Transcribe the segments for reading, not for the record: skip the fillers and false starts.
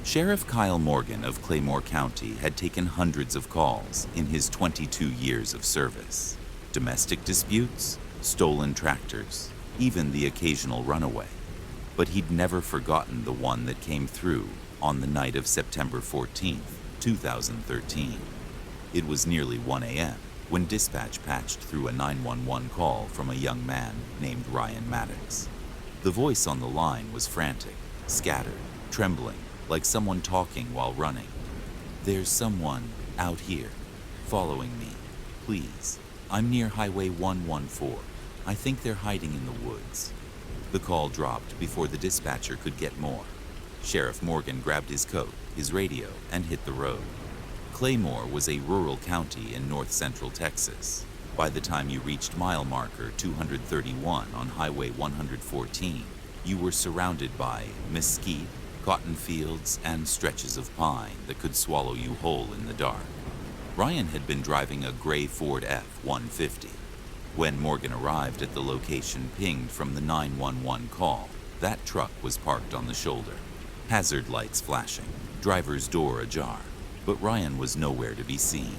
Sheriff Kyle Morgan of Claymore County had taken hundreds of calls in his 22 years of service. Domestic disputes, stolen tractors, even the occasional runaway. But he'd never forgotten the one that came through on the night of September 14th, 2013. It was nearly 1 a.m. when dispatch patched through a 911 call from a young man named Ryan Maddox. The voice on the line was frantic, scattered, trembling, like someone talking while running. "There's someone out here, following me. Please. I'm near Highway 114. I think they're hiding in the woods." The call dropped before the dispatcher could get more. Sheriff Morgan grabbed his coat, his radio, and hit the road. Claymore was a rural county in north-central Texas. By the time you reached mile marker 231 on Highway 114, you were surrounded by mesquite, cotton fields, and stretches of pine that could swallow you whole in the dark. Ryan had been driving a gray Ford F-150. When Morgan arrived at the location pinged from the 911 call, that truck was parked on the shoulder, hazard lights flashing, driver's door ajar, but Ryan was nowhere to be seen.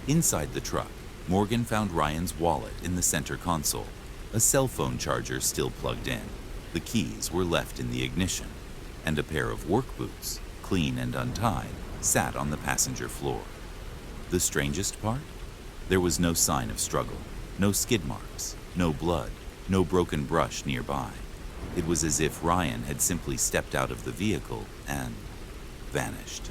Inside the truck, Morgan found Ryan's wallet in the center console, a cell phone charger still plugged in. The keys were left in the ignition, and a pair of work boots, clean and untied, sat on the passenger floor. The strangest part? There was no sign of struggle, no skid marks, no blood, no broken brush nearby. It was as if Ryan had simply stepped out of the vehicle and vanished.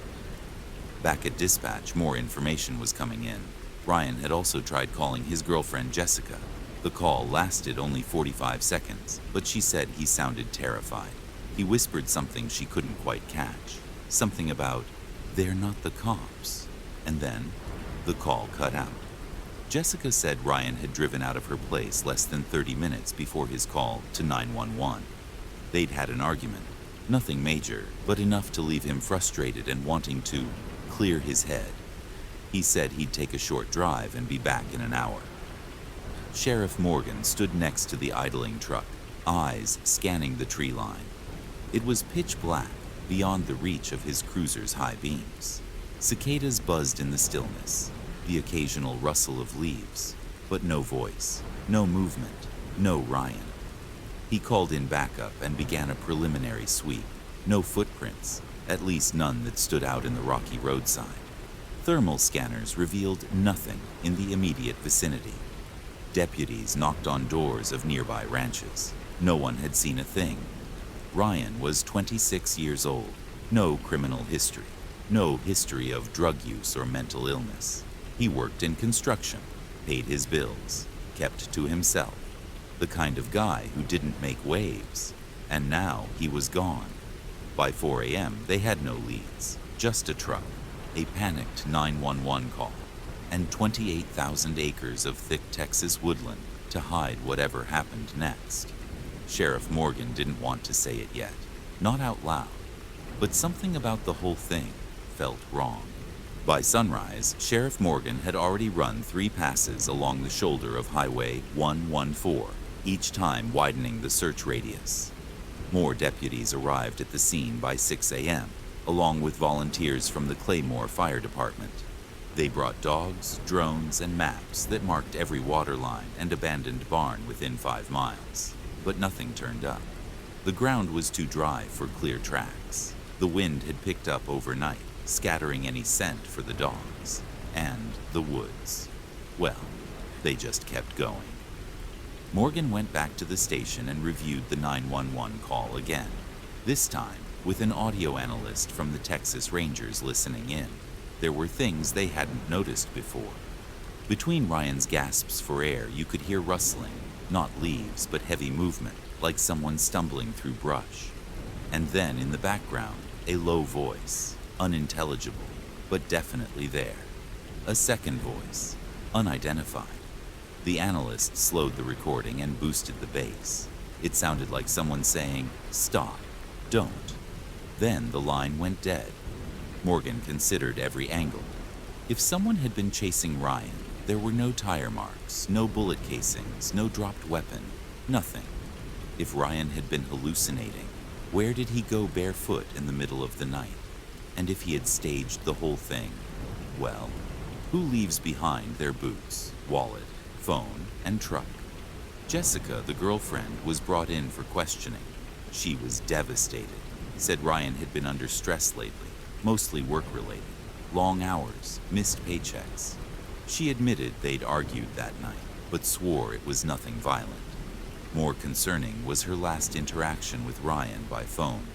Back at dispatch, more information was coming in. Ryan had also tried calling his girlfriend Jessica. The call lasted only 45 seconds, but she said he sounded terrified. He whispered something she couldn't quite catch. Something about, "They're not the cops." And then, the call cut out. Jessica said Ryan had driven out of her place less than 30 minutes before his call to 911. They'd had an argument. Nothing major, but enough to leave him frustrated and wanting to clear his head. He said he'd take a short drive and be back in an hour. Sheriff Morgan stood next to the idling truck, eyes scanning the tree line. It was pitch black, beyond the reach of his cruiser's high beams. Cicadas buzzed in the stillness, the occasional rustle of leaves, but no voice, no movement, no Ryan. He called in backup and began a preliminary sweep. No footprints, at least none that stood out in the rocky roadside. Thermal scanners revealed nothing in the immediate vicinity. Deputies knocked on doors of nearby ranches. No one had seen a thing. Ryan was 26 years old, no criminal history, no history of drug use or mental illness. He worked in construction, paid his bills, kept to himself, the kind of guy who didn't make waves, and now he was gone. By 4 a.m., they had no leads, just a truck, a panicked 911 call, and 28,000 acres of thick Texas woodland to hide whatever happened next. Sheriff Morgan didn't want to say it yet, not out loud, but something about the whole thing felt wrong. By sunrise, Sheriff Morgan had already run 3 passes along the shoulder of Highway 114, each time widening the search radius. More deputies arrived at the scene by 6 a.m., along with volunteers from the Claymore Fire Department. They brought dogs, drones, and maps that marked every water line and abandoned barn within 5 miles. But nothing turned up. The ground was too dry for clear tracks. The wind had picked up overnight, scattering any scent for the dogs. And the woods. Well, they just kept going. Morgan went back to the station and reviewed the 911 call again. This time, with an audio analyst from the Texas Rangers listening in. There were things they hadn't noticed before. Between Ryan's gasps for air, you could hear rustling, not leaves, but heavy movement, like someone stumbling through brush. And then, in the background, a low voice, unintelligible, but definitely there. A second voice, unidentified. The analyst slowed the recording and boosted the bass. It sounded like someone saying, "Stop, don't." Then the line went dead. Morgan considered every angle. If someone had been chasing Ryan, there were no tire marks, no bullet casings, no dropped weapon, nothing. If Ryan had been hallucinating, where did he go barefoot in the middle of the night? And if he had staged the whole thing, well, who leaves behind their boots, wallet, phone, and truck? Jessica, the girlfriend, was brought in for questioning. She was devastated, said Ryan had been under stress lately, mostly work-related. Long hours, missed paychecks. She admitted they'd argued that night, but swore it was nothing violent. More concerning was her last interaction with Ryan by phone.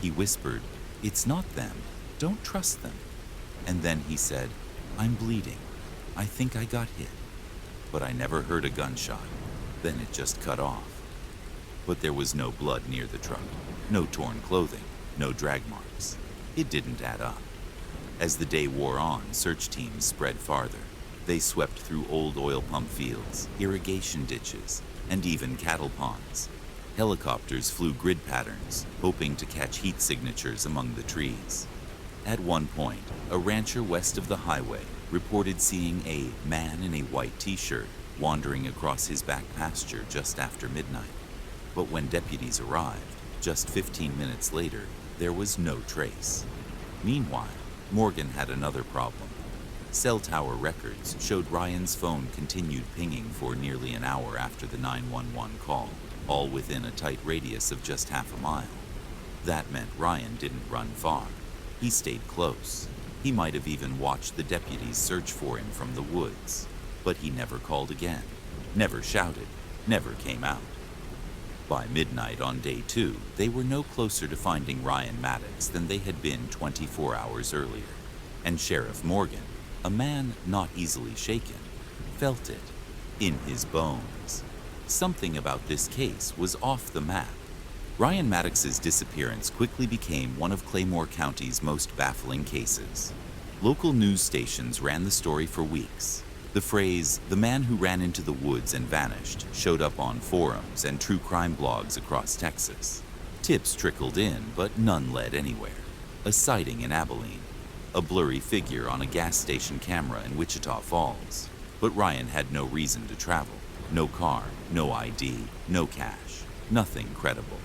He whispered, "It's not them. Don't trust them." And then he said, "I'm bleeding. I think I got hit." But I never heard a gunshot. Then it just cut off. But there was no blood near the truck, no torn clothing, no drag marks. It didn't add up. As the day wore on, search teams spread farther. They swept through old oil pump fields, irrigation ditches, and even cattle ponds. Helicopters flew grid patterns, hoping to catch heat signatures among the trees. At one point, a rancher west of the highway reported seeing a man in a white t-shirt wandering across his back pasture just after midnight. But when deputies arrived, just 15 minutes later, there was no trace. Meanwhile, Morgan had another problem. Cell tower records showed Ryan's phone continued pinging for nearly an hour after the 911 call, all within a tight radius of just half a mile. That meant Ryan didn't run far. He stayed close. He might have even watched the deputies search for him from the woods. But he never called again, never shouted, never came out. By midnight on day 2, they were no closer to finding Ryan Maddox than they had been 24 hours earlier. And Sheriff Morgan, a man not easily shaken, felt it in his bones. Something about this case was off the map. Ryan Maddox's disappearance quickly became one of Claymore County's most baffling cases. Local news stations ran the story for weeks. The phrase, "the man who ran into the woods and vanished," showed up on forums and true crime blogs across Texas. Tips trickled in, but none led anywhere. A sighting in Abilene, a blurry figure on a gas station camera in Wichita Falls. But Ryan had no reason to travel. No car, no ID, no cash, nothing credible.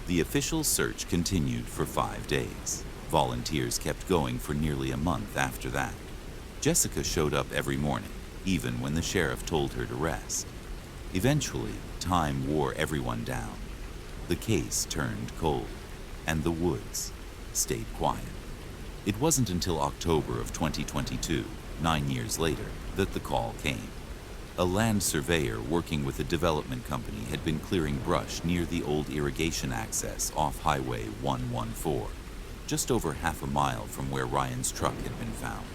The official search continued for 5 days. Volunteers kept going for nearly a month after that. Jessica showed up every morning, even when the sheriff told her to rest. Eventually, time wore everyone down. The case turned cold, and the woods stayed quiet. It wasn't until October of 2022, 9 years later, that the call came. A land surveyor working with a development company had been clearing brush near the old irrigation access off Highway 114, just over half a mile from where Ryan's truck had been found.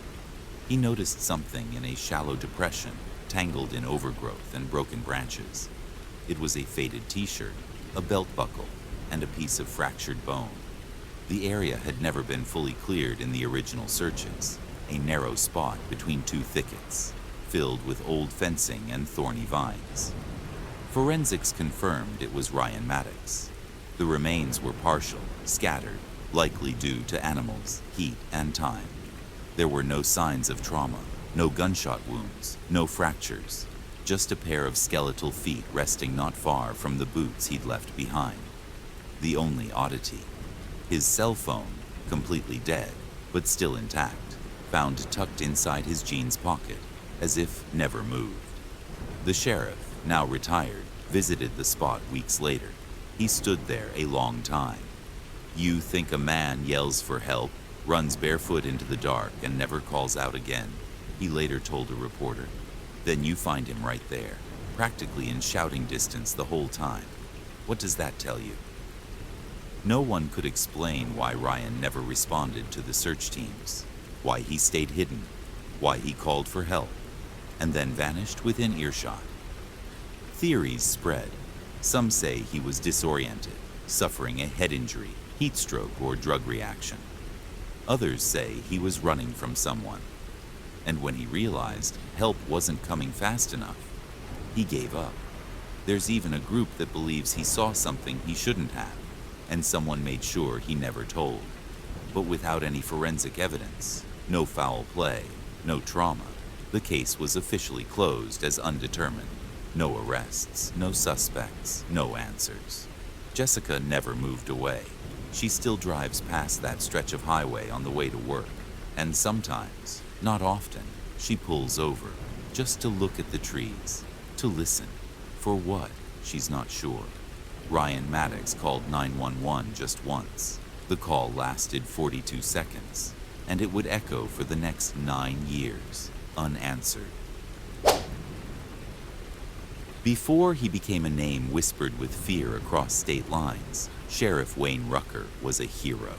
He noticed something in a shallow depression, tangled in overgrowth and broken branches. It was a faded t-shirt, a belt buckle, and a piece of fractured bone. The area had never been fully cleared in the original searches, a narrow spot between 2 thickets, filled with old fencing and thorny vines. Forensics confirmed it was Ryan Maddox. The remains were partial, scattered, likely due to animals, heat, and time. There were no signs of trauma, no gunshot wounds, no fractures, just a pair of skeletal feet resting not far from the boots he'd left behind. The only oddity, his cell phone, completely dead, but still intact, found tucked inside his jeans pocket, as if never moved. The sheriff, now retired, visited the spot weeks later. He stood there a long time. "You think a man yells for help, runs barefoot into the dark, and never calls out again," he later told a reporter. "Then you find him right there, practically in shouting distance the whole time. What does that tell you?" No one could explain why Ryan never responded to the search teams, why he stayed hidden, why he called for help, and then vanished within earshot. Theories spread. Some say he was disoriented, suffering a head injury, heat stroke, or drug reaction. Others say he was running from someone, and when he realized help wasn't coming fast enough, he gave up. There's even a group that believes he saw something he shouldn't have, and someone made sure he never told. But without any forensic evidence, no foul play, no trauma, the case was officially closed as undetermined. No arrests, no suspects, no answers. Jessica never moved away. She still drives past that stretch of highway on the way to work, and sometimes, not often, she pulls over just to look at the trees, to listen. For what? She's not sure. Ryan Maddox called 911 just once. The call lasted 42 seconds, and it would echo for the next 9 years, unanswered. Before he became a name whispered with fear across state lines, Sheriff Wayne Rucker was a hero.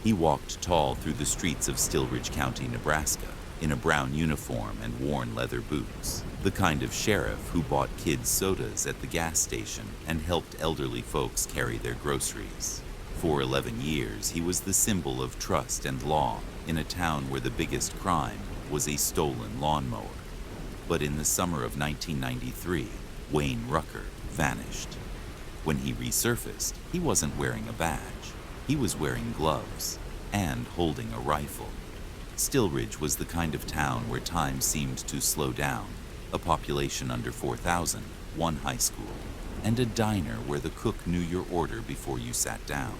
He walked tall through the streets of Stillridge County, Nebraska, in a brown uniform and worn leather boots, the kind of sheriff who bought kids sodas at the gas station and helped elderly folks carry their groceries. For 11 years, he was the symbol of trust and law in a town where the biggest crime was a stolen lawnmower. But in the summer of 1993, Wayne Rucker vanished. When he resurfaced, he wasn't wearing a badge. He was wearing gloves and holding a rifle. Stillridge was the kind of town where time seemed to slow down, a population under 4,000, one high school, and a diner where the cook knew your order before you sat down.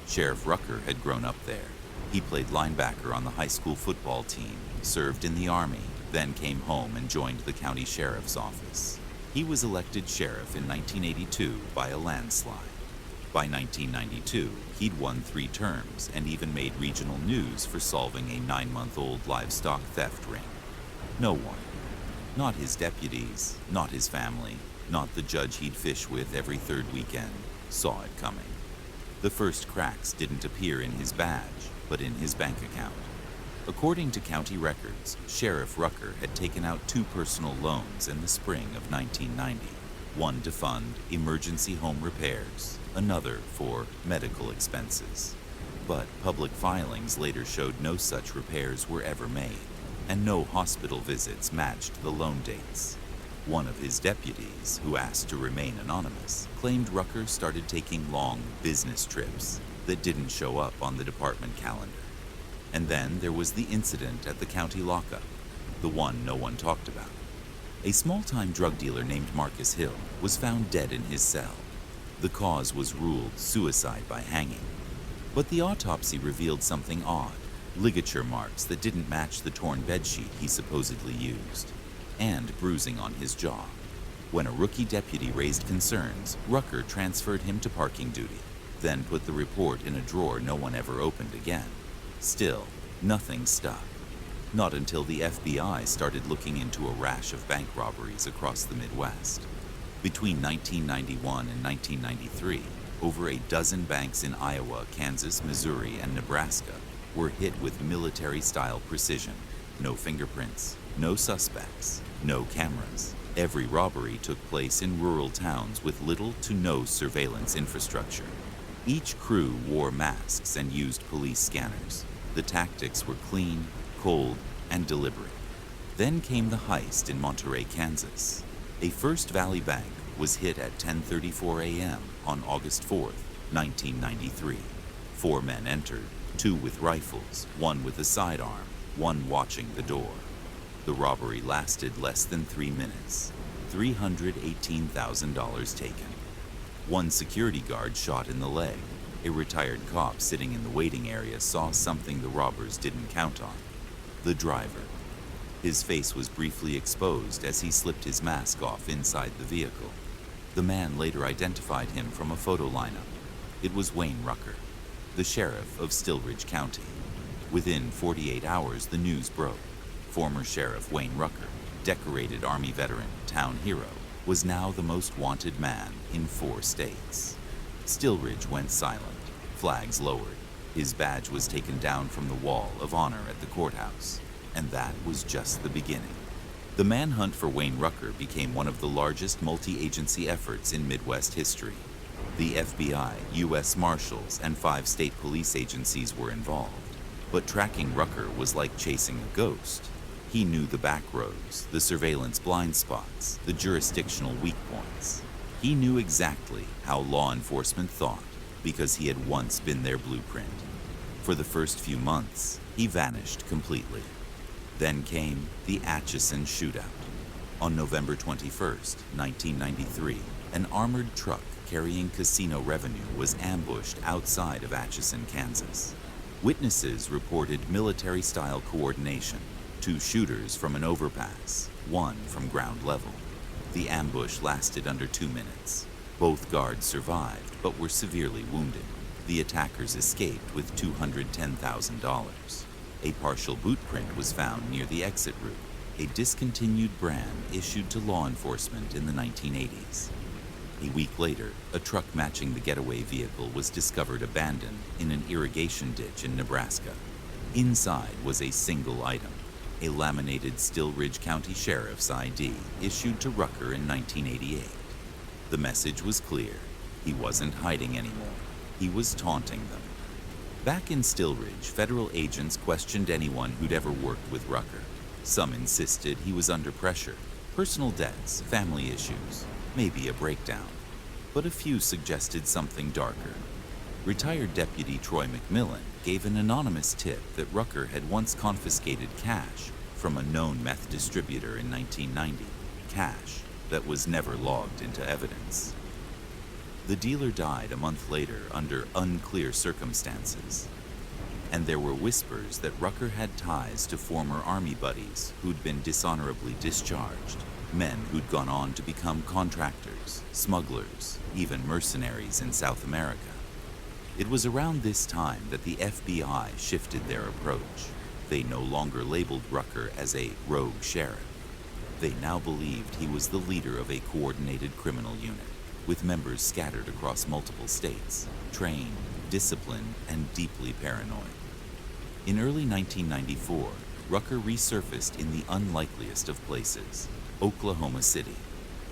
Sheriff Rucker had grown up there. He played linebacker on the high school football team, served in the Army, then came home and joined the county sheriff's office. He was elected sheriff in 1982 by a landslide. By 1992, he'd won 3 terms and even made regional news for solving a 9-month-old livestock theft ring. No one, not his deputies, not his family, not the judge he'd fish with every 3rd weekend, saw it coming. The first cracks didn't appear in his badge, but in his bank account. According to county records, Sheriff Rucker had taken out 2 personal loans in the spring of 1990, one to fund emergency home repairs, another for medical expenses. But public filings later showed no such repairs were ever made, and no hospital visits matched the loan dates. One of his deputies, who asked to remain anonymous, claimed Rucker started taking long business trips that didn't show up on the department calendar. And then there was the incident at the county lockup, the one no one talked about. A small-time drug dealer named Marcus Hill was found dead in his cell. The cause was ruled suicide by hanging. But the autopsy revealed something odd, ligature marks that didn't match the torn bedsheet he supposedly used, and bruising on his jaw. When a rookie deputy raised concerns, Rucker transferred him to parking duty, then put the report in a drawer no one ever opened again. Still, nothing stuck. Not until the FBI started looking into a rash of bank robberies across the Midwest. Between 1991 and 1993, over a dozen banks in Iowa, Kansas, Missouri, and Nebraska were hit with military-style precision. No fingerprints, no suspects, no cameras. Every robbery took place in rural towns with little to no surveillance infrastructure. Each crew wore masks and used police scanners. The tactics were clean, cold, and deliberate. Then came the heist in Monterey, Kansas. A First Valley bank was hit at 10:34 a.m. on August 4th, 1993. 4 men entered, 2 with rifles, 1 with a sidearm, 1 watching the door. The robbery lasted less than 3 minutes. $318,000 taken. 1 security guard shot in the leg. A retired cop sitting in the waiting area saw something the robbers didn't count on. The driver. His face was briefly exposed as he slipped his mask off inside the vehicle. The man later identified him from a photo lineup. It was Wayne Rucker, the sheriff of Stillridge County. Within 48 hours, the news broke. Former Sheriff Wayne Rucker, decorated Army veteran, town hero, was now the most wanted man in 4 states. Stillridge went silent, flags lowered. His badge was taken down from the wall of honor at the courthouse, and that was just the beginning. The manhunt for Wayne Rucker became one of the largest multi-agency efforts in Midwest history. The FBI, U.S. Marshals, and 5 state police agencies were involved. But tracking Rucker was like chasing a ghost. He knew the back roads, the surveillance blind spots, the jurisdictional weak points. He knew exactly how law enforcement thought because he had once been their blueprint. For the first few months, he vanished completely. Then came the Atchison shootout. On November 21st, 1993, an armored truck carrying casino revenue was ambushed outside of Atchison, Kansas. Witnesses reported military-style coordination, 2 shooters from an overpass, 1 from ground level. The ambush lasted under 2 minutes. Both guards survived but were severely wounded. The attackers escaped with $210,000. A partial boot print was found near the exit route, a discontinued brand issued to law enforcement in the 1980s. A week later, a truck matching the getaway vehicle was discovered abandoned in an irrigation ditch in Nebraska. Inside was a single item, a laminated Still Ridge County Sheriff's ID issued to Rucker in 1988. The message was clear. He wasn't hiding anymore. He was taunting them. Back in Still Ridge, federal agents questioned anyone who'd ever worked with Rucker. Some insisted he was under pressure, personal debts, family issues, maybe a breakdown. But a few suggested something darker. Retired Deputy Troy McMillan gave an anonymous tip that Rucker had once confiscated cash from a known meth distributor in 1990, cash that was never logged into evidence. The dealer died a month later under unclear circumstances, and there were whispers that Rucker had ties to former Army buddies who'd been dishonorably discharged, men who'd gone on to become contractors, smugglers, even mercenaries in South America. It was around this time that the FBI shifted their approach. They no longer labeled Rucker as a rogue sheriff. They now believed he was the leader of a coordinated criminal unit, with members scattered across multiple states, trained, disciplined, and deeply paranoid. In early 1994, Rucker resurfaced in the unlikeliest of places, Oklahoma City.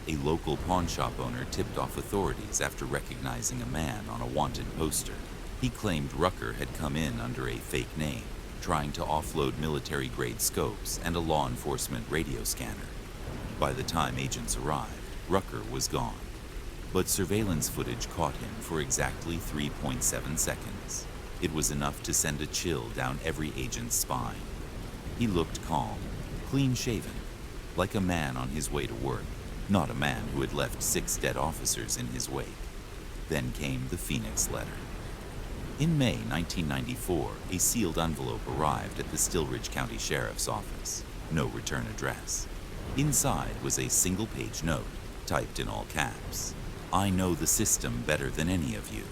A local pawn shop owner tipped off authorities after recognizing a man on a wanted poster. He claimed Rucker had come in under a fake name, trying to offload military-grade scopes and a law enforcement radio scanner. By the time agents arrived, Rucker was gone. But surveillance footage caught him for exactly 3.7 seconds. It was enough to send a chill down every agent's spine. He looked calm, clean-shaven, like a man on his way to work, not a man who had left 6 dead officers in his wake. Then came the Phoenix letter. In May 1994, a sealed envelope arrived at the Still Ridge County Sheriff's Office. No return address. Inside was a single-page note, typed in all caps. "I know the system better than any of you.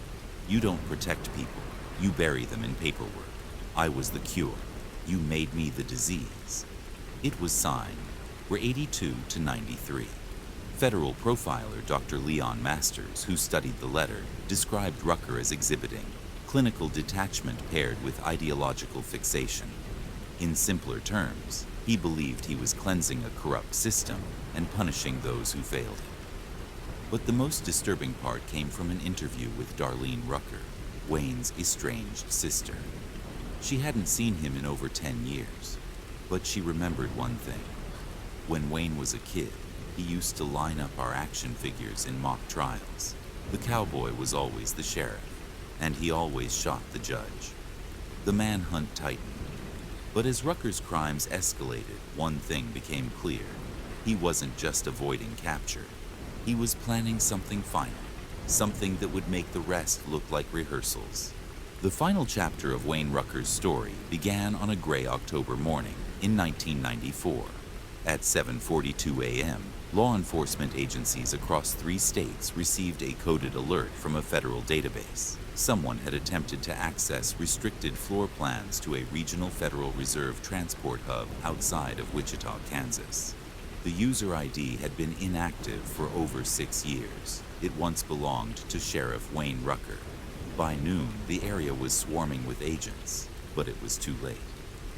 You don't protect people. You bury them in paperwork. I was the cure. You made me the disease." It was signed. We're 82 to 93. Federal profiler Dr. Leon Masters, who studied the letter, described Rucker as exhibiting clinical detachment paired with ideological fixation. In simpler terms, he believed he was cleansing a corrupt system and punishing those who failed him. But the most disturbing part came from an interview with Darlene Rucker, Wayne's estranged sister. She hadn't seen him in over 10 years, but she remembered one thing. When Wayne was a kid, he used to line up our action figures in mock trials. The cowboy was always the sheriff, and he always shot the judge. The manhunt tightened. But as Rucker's crimes escalated, one thing became clear. He wasn't just avoiding capture. He was planning something final, something that would make the rest look like rehearsals. The final chapter of Wayne Rucker's story began on a gray October morning in 1994. At 7:42 a.m., law enforcement agencies across 3 states received a coded alert from a federal database. Someone had attempted to access restricted floor plans to a regional Federal Reserve transport hub outside of Wichita, Kansas. The user ID had been inactive for over 6 years. It once belonged to Sheriff Wayne Rucker. By noon, the area was swarming with agents, but it was too late.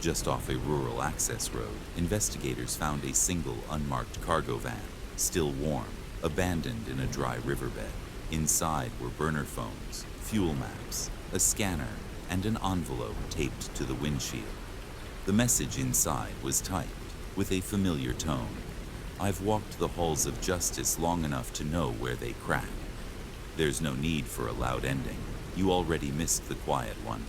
Just off a rural access road, investigators found a single unmarked cargo van, still warm, abandoned in a dry riverbed. Inside were burner phones, fuel maps, a scanner, and an envelope taped to the windshield. The message inside was typed with a familiar tone. "I've walked the halls of justice long enough to know where they crack. There's no need for a loud ending. You already missed the quiet one."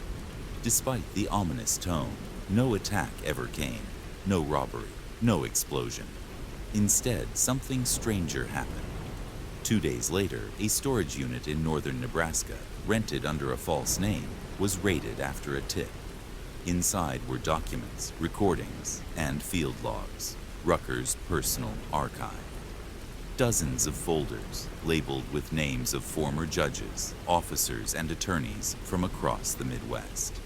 Despite the ominous tone, no attack ever came, no robbery, no explosion. Instead, something stranger happened. 2 days later, a storage unit in northern Nebraska, rented under a false name, was raided after a tip. Inside were documents, recordings, and field logs, Rucker's personal archive. Dozens of folders labeled with names of former judges, officers, and attorneys from across the Midwest.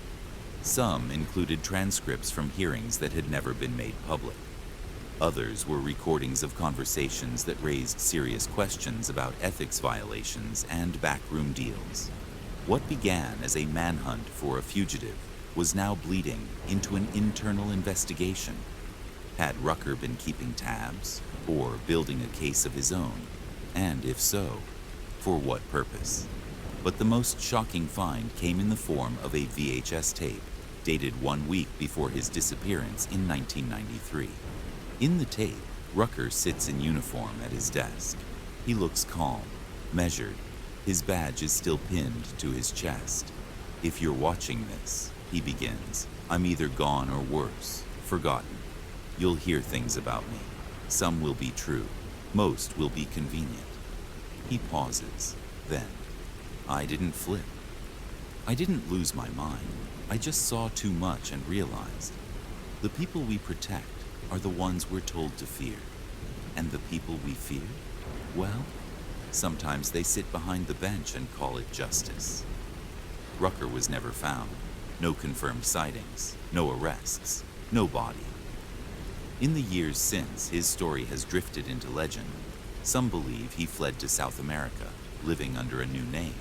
Some included transcripts from hearings that had never been made public. Others were recordings of conversations that raised serious questions about ethics violations and backroom deals. What began as a manhunt for a fugitive was now bleeding into an internal investigation. Had Rucker been keeping tabs or building a case of his own? And if so, for what purpose? But the most shocking find came in the form of a VHS tape dated 1 week before his disappearance in 1993. In the tape, Rucker sits in uniform at his desk. He looks calm, measured. His badge is still pinned to his chest. "If you're watching this," he begins, "I'm either gone or worse, forgotten. You'll hear things about me. Some will be true. Most will be convenient." He pauses. Then, "I didn't flip. I didn't lose my mind. I just saw too much and realized the people we protect are the ones we're told to fear. And the people we fear? Well, sometimes they sit behind the bench and call it justice." Rucker was never found. No confirmed sightings, no arrests, no body. In the years since, his story has drifted into legend. Some believe he fled to South America, living under a new name.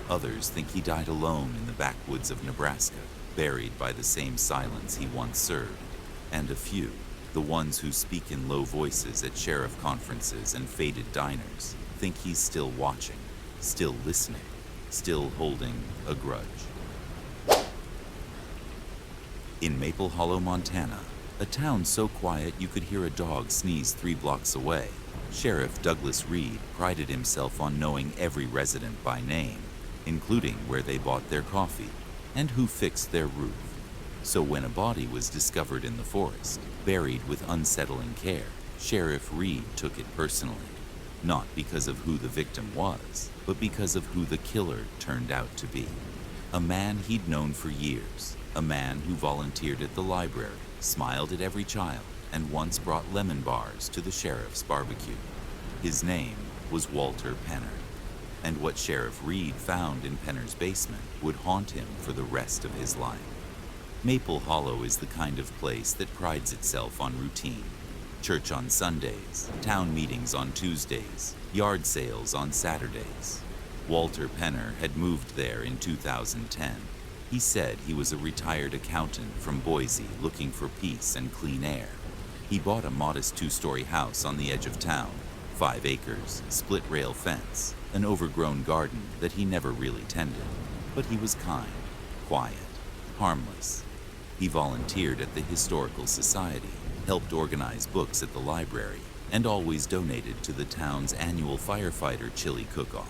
Others think he died alone in the backwoods of Nebraska, buried by the same silence he once served. And a few, the ones who speak in low voices at sheriff conferences and faded diners, think he's still watching, still listening, still holding a grudge. In Maple Hollow, Montana, a town so quiet you could hear a dog sneeze 3 blocks away, Sheriff Douglas Reed prided himself on knowing every resident by name, including where they bought their coffee and who fixed their roof. So when a body was discovered in the forest, buried with unsettling care, Sheriff Reed took it personally, not because of who the victim was, but because of who the killer turned out to be. A man he'd known for years, a man who volunteered at the library, smiled at every child, and once brought lemon bars to the sheriff's barbecue. His name was Walter Penner, and what Sheriff Reed found in Penner's basement would haunt him for the rest of his life. Maple Hollow is the kind of place that prides itself on routine. Church on Sundays, town meetings on Tuesdays, yard sales on Saturdays. Walter Penner had moved there in 2010. He said he was a retired accountant from Boise looking for peace and clean air. He bought a modest 2-story house on the edge of town, 5 acres, split-rail fence, an overgrown garden that he never really tended. But he was kind, quiet, harmless. He volunteered at the Historical Society, helped organize books at the library, and always donated to the town's annual firefighter chili cook-off.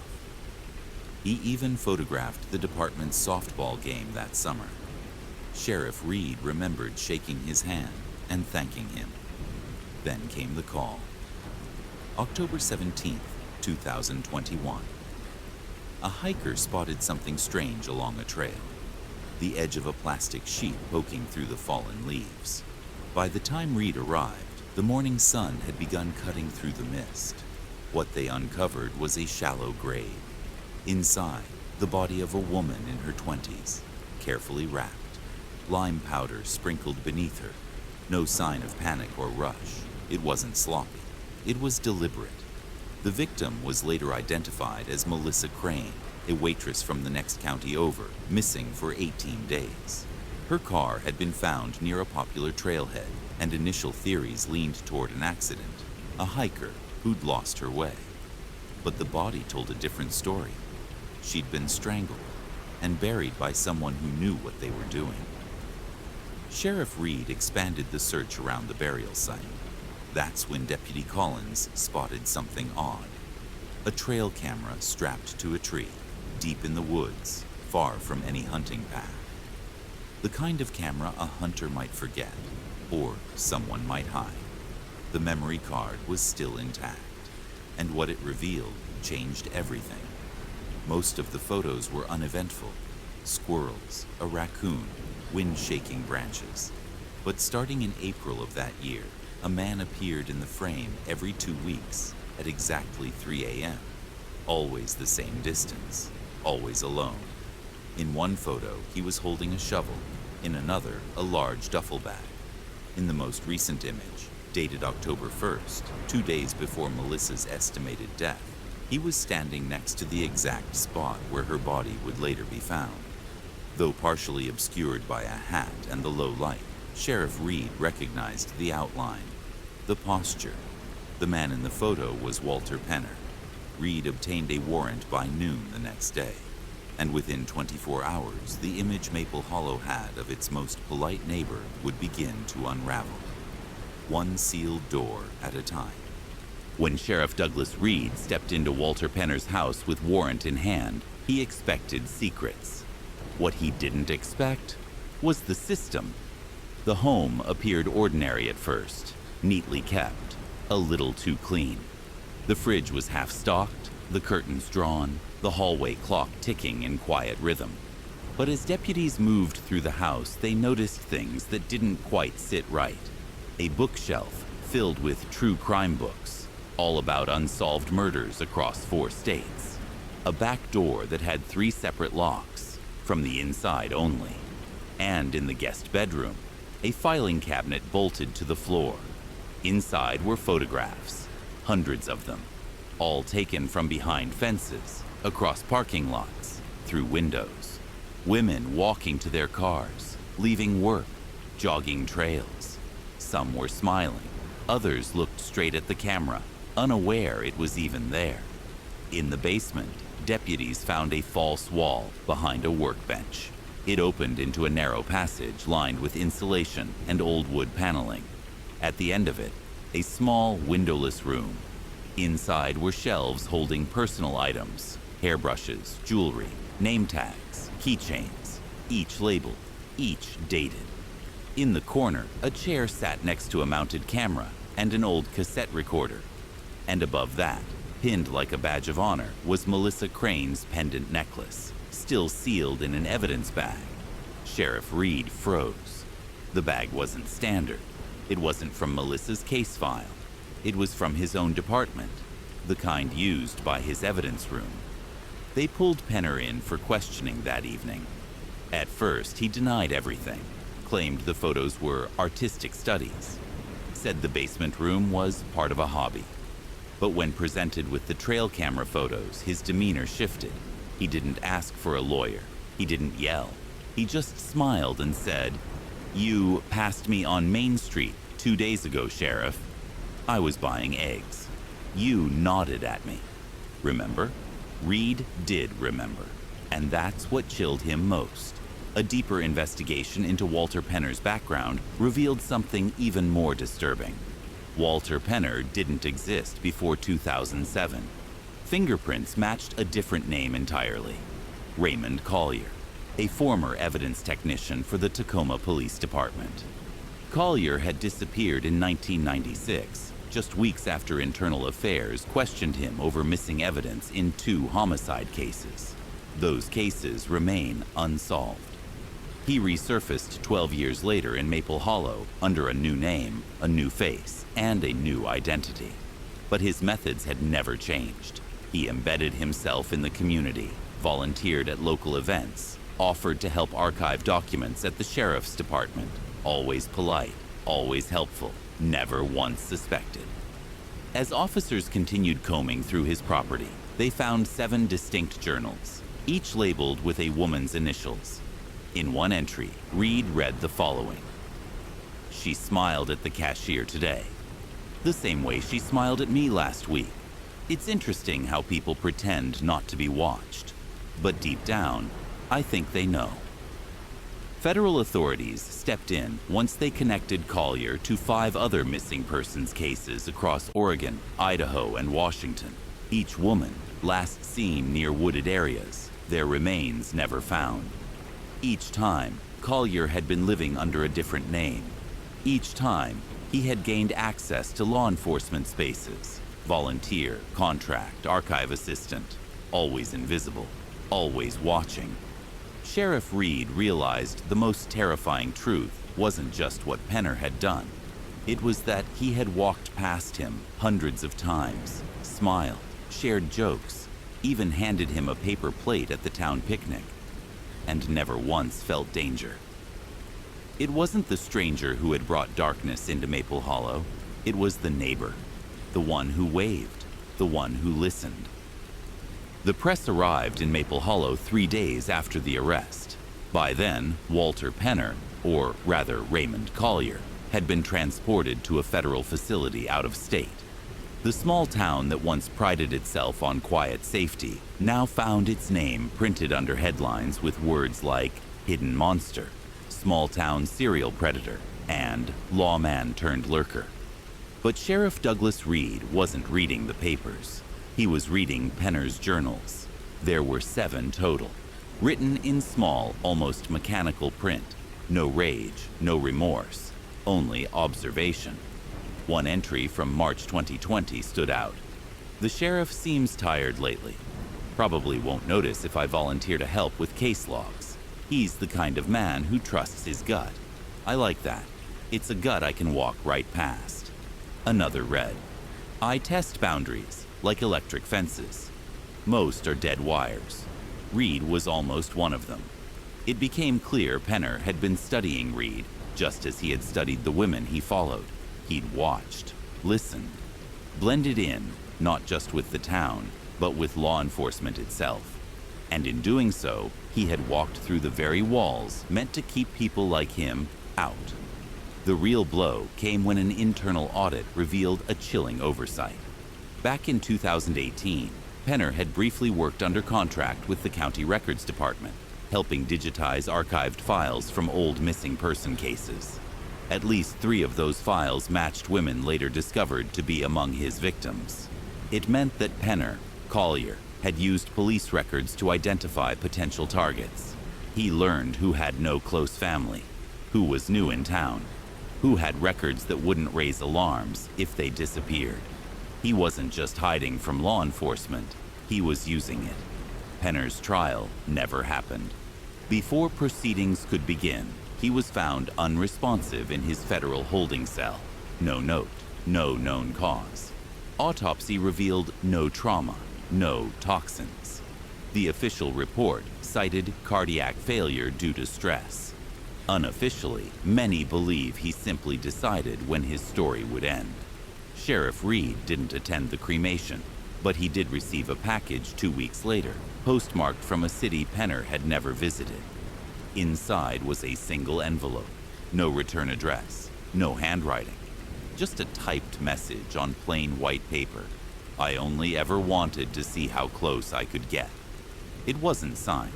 He even photographed the department's softball game that summer. Sheriff Reed remembered shaking his hand and thanking him. Then came the call. October 17th, 2021. A hiker spotted something strange along a trail, the edge of a plastic sheet poking through the fallen leaves. By the time Reed arrived, the morning sun had begun cutting through the mist. What they uncovered was a shallow grave. Inside, the body of a woman in her 20s, carefully wrapped, lime powder sprinkled beneath her. No sign of panic or rush. It wasn't sloppy. It was deliberate. The victim was later identified as Melissa Crane, a waitress from the next county over, missing for 18 days. Her car had been found near a popular trailhead, and initial theories leaned toward an accident, a hiker who'd lost her way. But the body told a different story. She'd been strangled and buried by someone who knew what they were doing. Sheriff Reed expanded the search around the burial site. That's when Deputy Collins spotted something odd. A trail camera strapped to a tree, deep in the woods, far from any hunting path. The kind of camera a hunter might forget, or someone might hide. The memory card was still intact, and what it revealed changed everything. Most of the photos were uneventful: squirrels, a raccoon, wind-shaking branches. But starting in April of that year, a man appeared in the frame every 2 weeks at exactly 3 a.m. Always the same distance, always alone. In one photo, he was holding a shovel, in another, a large duffel bag. In the most recent image, dated October 1st, 2 days before Melissa's estimated death, he was standing next to the exact spot where her body would later be found. Though partially obscured by a hat and the low light, Sheriff Reed recognized the outline, the posture. The man in the photo was Walter Penner. Reed obtained a warrant by noon the next day, and within 24 hours, the image Maple Hollow had of its most polite neighbor would begin to unravel, one sealed door at a time. When Sheriff Douglas Reed stepped into Walter Penner's house with warrant in hand, he expected secrets. What he didn't expect was the system. The home appeared ordinary at first, neatly kept, a little too clean. The fridge was half-stocked, the curtains drawn, the hallway clock ticking in quiet rhythm. But as deputies moved through the house, they noticed things that didn't quite sit right. A bookshelf filled with true crime books, all about unsolved murders across 4 states. A back door that had 3 separate locks, from the inside only. And in the guest bedroom, a filing cabinet bolted to the floor. Inside were photographs, hundreds of them, all taken from behind fences, across parking lots, through windows. Women walking to their cars, leaving work, jogging trails. Some were smiling, others looked straight at the camera, unaware it was even there. In the basement, deputies found a false wall behind a workbench. It opened into a narrow passage lined with insulation and old wood paneling. At the end of it, a small windowless room. Inside were shelves holding personal items, hairbrushes, jewelry, name tags, keychains, each labeled, each dated. In the corner, a chair sat next to a mounted camera and an old cassette recorder. And above that, pinned like a badge of honor, was Melissa Crane's pendant necklace, still sealed in an evidence bag. Sheriff Reed froze. The bag wasn't standard. It wasn't from Melissa's case file. It was from his own department, the kind used by his evidence room. They pulled Penner in for questioning that evening. At first, he denied everything, claimed the photos were artistic studies, said the basement room was part of a hobby. But when presented with the trail camera photos, his demeanor shifted. He didn't ask for a lawyer. He didn't yell. He just smiled and said, "You passed me on Main Street 2 days ago, Sheriff. I was buying eggs. You nodded at me." Remember? Reed did remember. And that's what chilled him most. A deeper investigation into Walter Penner's background revealed something even more disturbing. Walter Penner didn't exist before 2007. Fingerprints matched a different name entirely: Raymond Collier, a former evidence technician for the Tacoma Police Department. Collier had disappeared in 1996, just weeks after Internal Affairs questioned him over missing evidence in 2 homicide cases. Those cases remain unsolved. He resurfaced 12 years later in Maple Hollow under a new name, a new face, and a new identity. But his methods had never changed. He embedded himself in the community, volunteered at local events, offered to help archive documents at the sheriff's department, always polite, always helpful, never once suspected. As officers continued combing through his property, they found 7 distinct journals, each labeled with a woman's initials. In one entry, Reed read the following: "She smiled at the cashier today, the same way she smiled at me last week. It's interesting how people pretend not to be watched, but deep down, I think they know." Federal authorities stepped in once they connected Collier to 5 other missing persons cases across Oregon, Idaho, and Washington. Each woman last seen near wooded areas, their remains never found. Each time, Collier had been living under a different name. Each time, he had gained access to law enforcement spaces, Volunteer, contract, archive assistant, always invisible, always watching. Sheriff Reed realized the most terrifying truth wasn't just what Penner had done. It was that he had walked past him hundreds of times, smiled, shared jokes, even handed him a paper plate at the town picnic, and never once felt danger. It wasn't the stranger who had brought darkness into Maple Hollow. It was the neighbor, the one who waved, the one who listened. The press arrived in Maple Hollow 3 days after the arrest. By then, Walter Penner, or rather Raymond Collier, had been transported to a federal facility out of state. The small town that once prided itself on quiet safety now found its name printed under headlines with words like hidden monster, small town serial predator, and lawman turned lurker. But Sheriff Douglas Reed wasn't reading the papers. He was reading Penner's journals. There were 7 total, written in small, almost mechanical print. No rage, no remorse, only observation. One entry from March 2020 stood out. The sheriff seems tired lately. Probably won't notice if I volunteer to help with case logs. He's the kind of man who trusts his gut. I like that. It's a gut I can walk right past. Another read. I test boundaries, like electric fences. Most are dead wires. Reed was almost one of them. It became clear Penner had been studying Reed, just as he had studied the women he followed. He'd watched, listened, blended in, not just with the town, but with law enforcement itself. And in doing so, he had walked through the very walls meant to keep people like him out. The real blow came when an internal audit revealed a chilling oversight. Back in 2018, Penner had briefly worked under contract with the County Records Department, helping digitize archived files from old missing person cases. At least 3 of those files matched women later discovered to be among his victims. It meant that Penner, Collier, had used police records to identify potential targets. He learned who had no close family, who was new in town, who had records that wouldn't raise alarms if they disappeared. He wasn't just hiding from law enforcement, he was using it. Penner's trial never happened. Before proceedings could begin, he was found unresponsive in his federal holding cell. No note, no known cause. Autopsy revealed no trauma, no toxins. The official report cited cardiac failure due to stress. Unofficially, many believe he simply decided when his story would end. Sheriff Reed didn't attend the cremation, but he did receive a package 2 weeks later, postmarked from a city Penner had never visited. Inside was a single envelope, no return address, no handwriting, just a typed message on plain white paper. I only ever wanted to see how close I could get. It wasn't signed,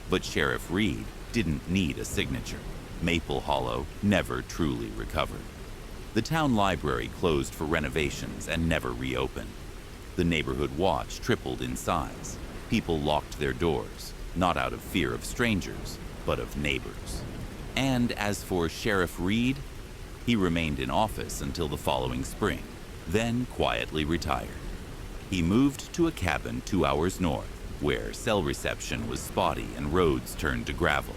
but Sheriff Reed didn't need a signature. Maple Hollow never truly recovered. The town library closed for renovations and never reopened. The neighborhood watch tripled in size. People locked their doors, not out of fear of strangers, but of neighbors. And as for Sheriff Reed, he remained in office until the following spring, then quietly retired. He moved to a cabin 2 hours north, where cell reception was spotty and roads turned to gravel.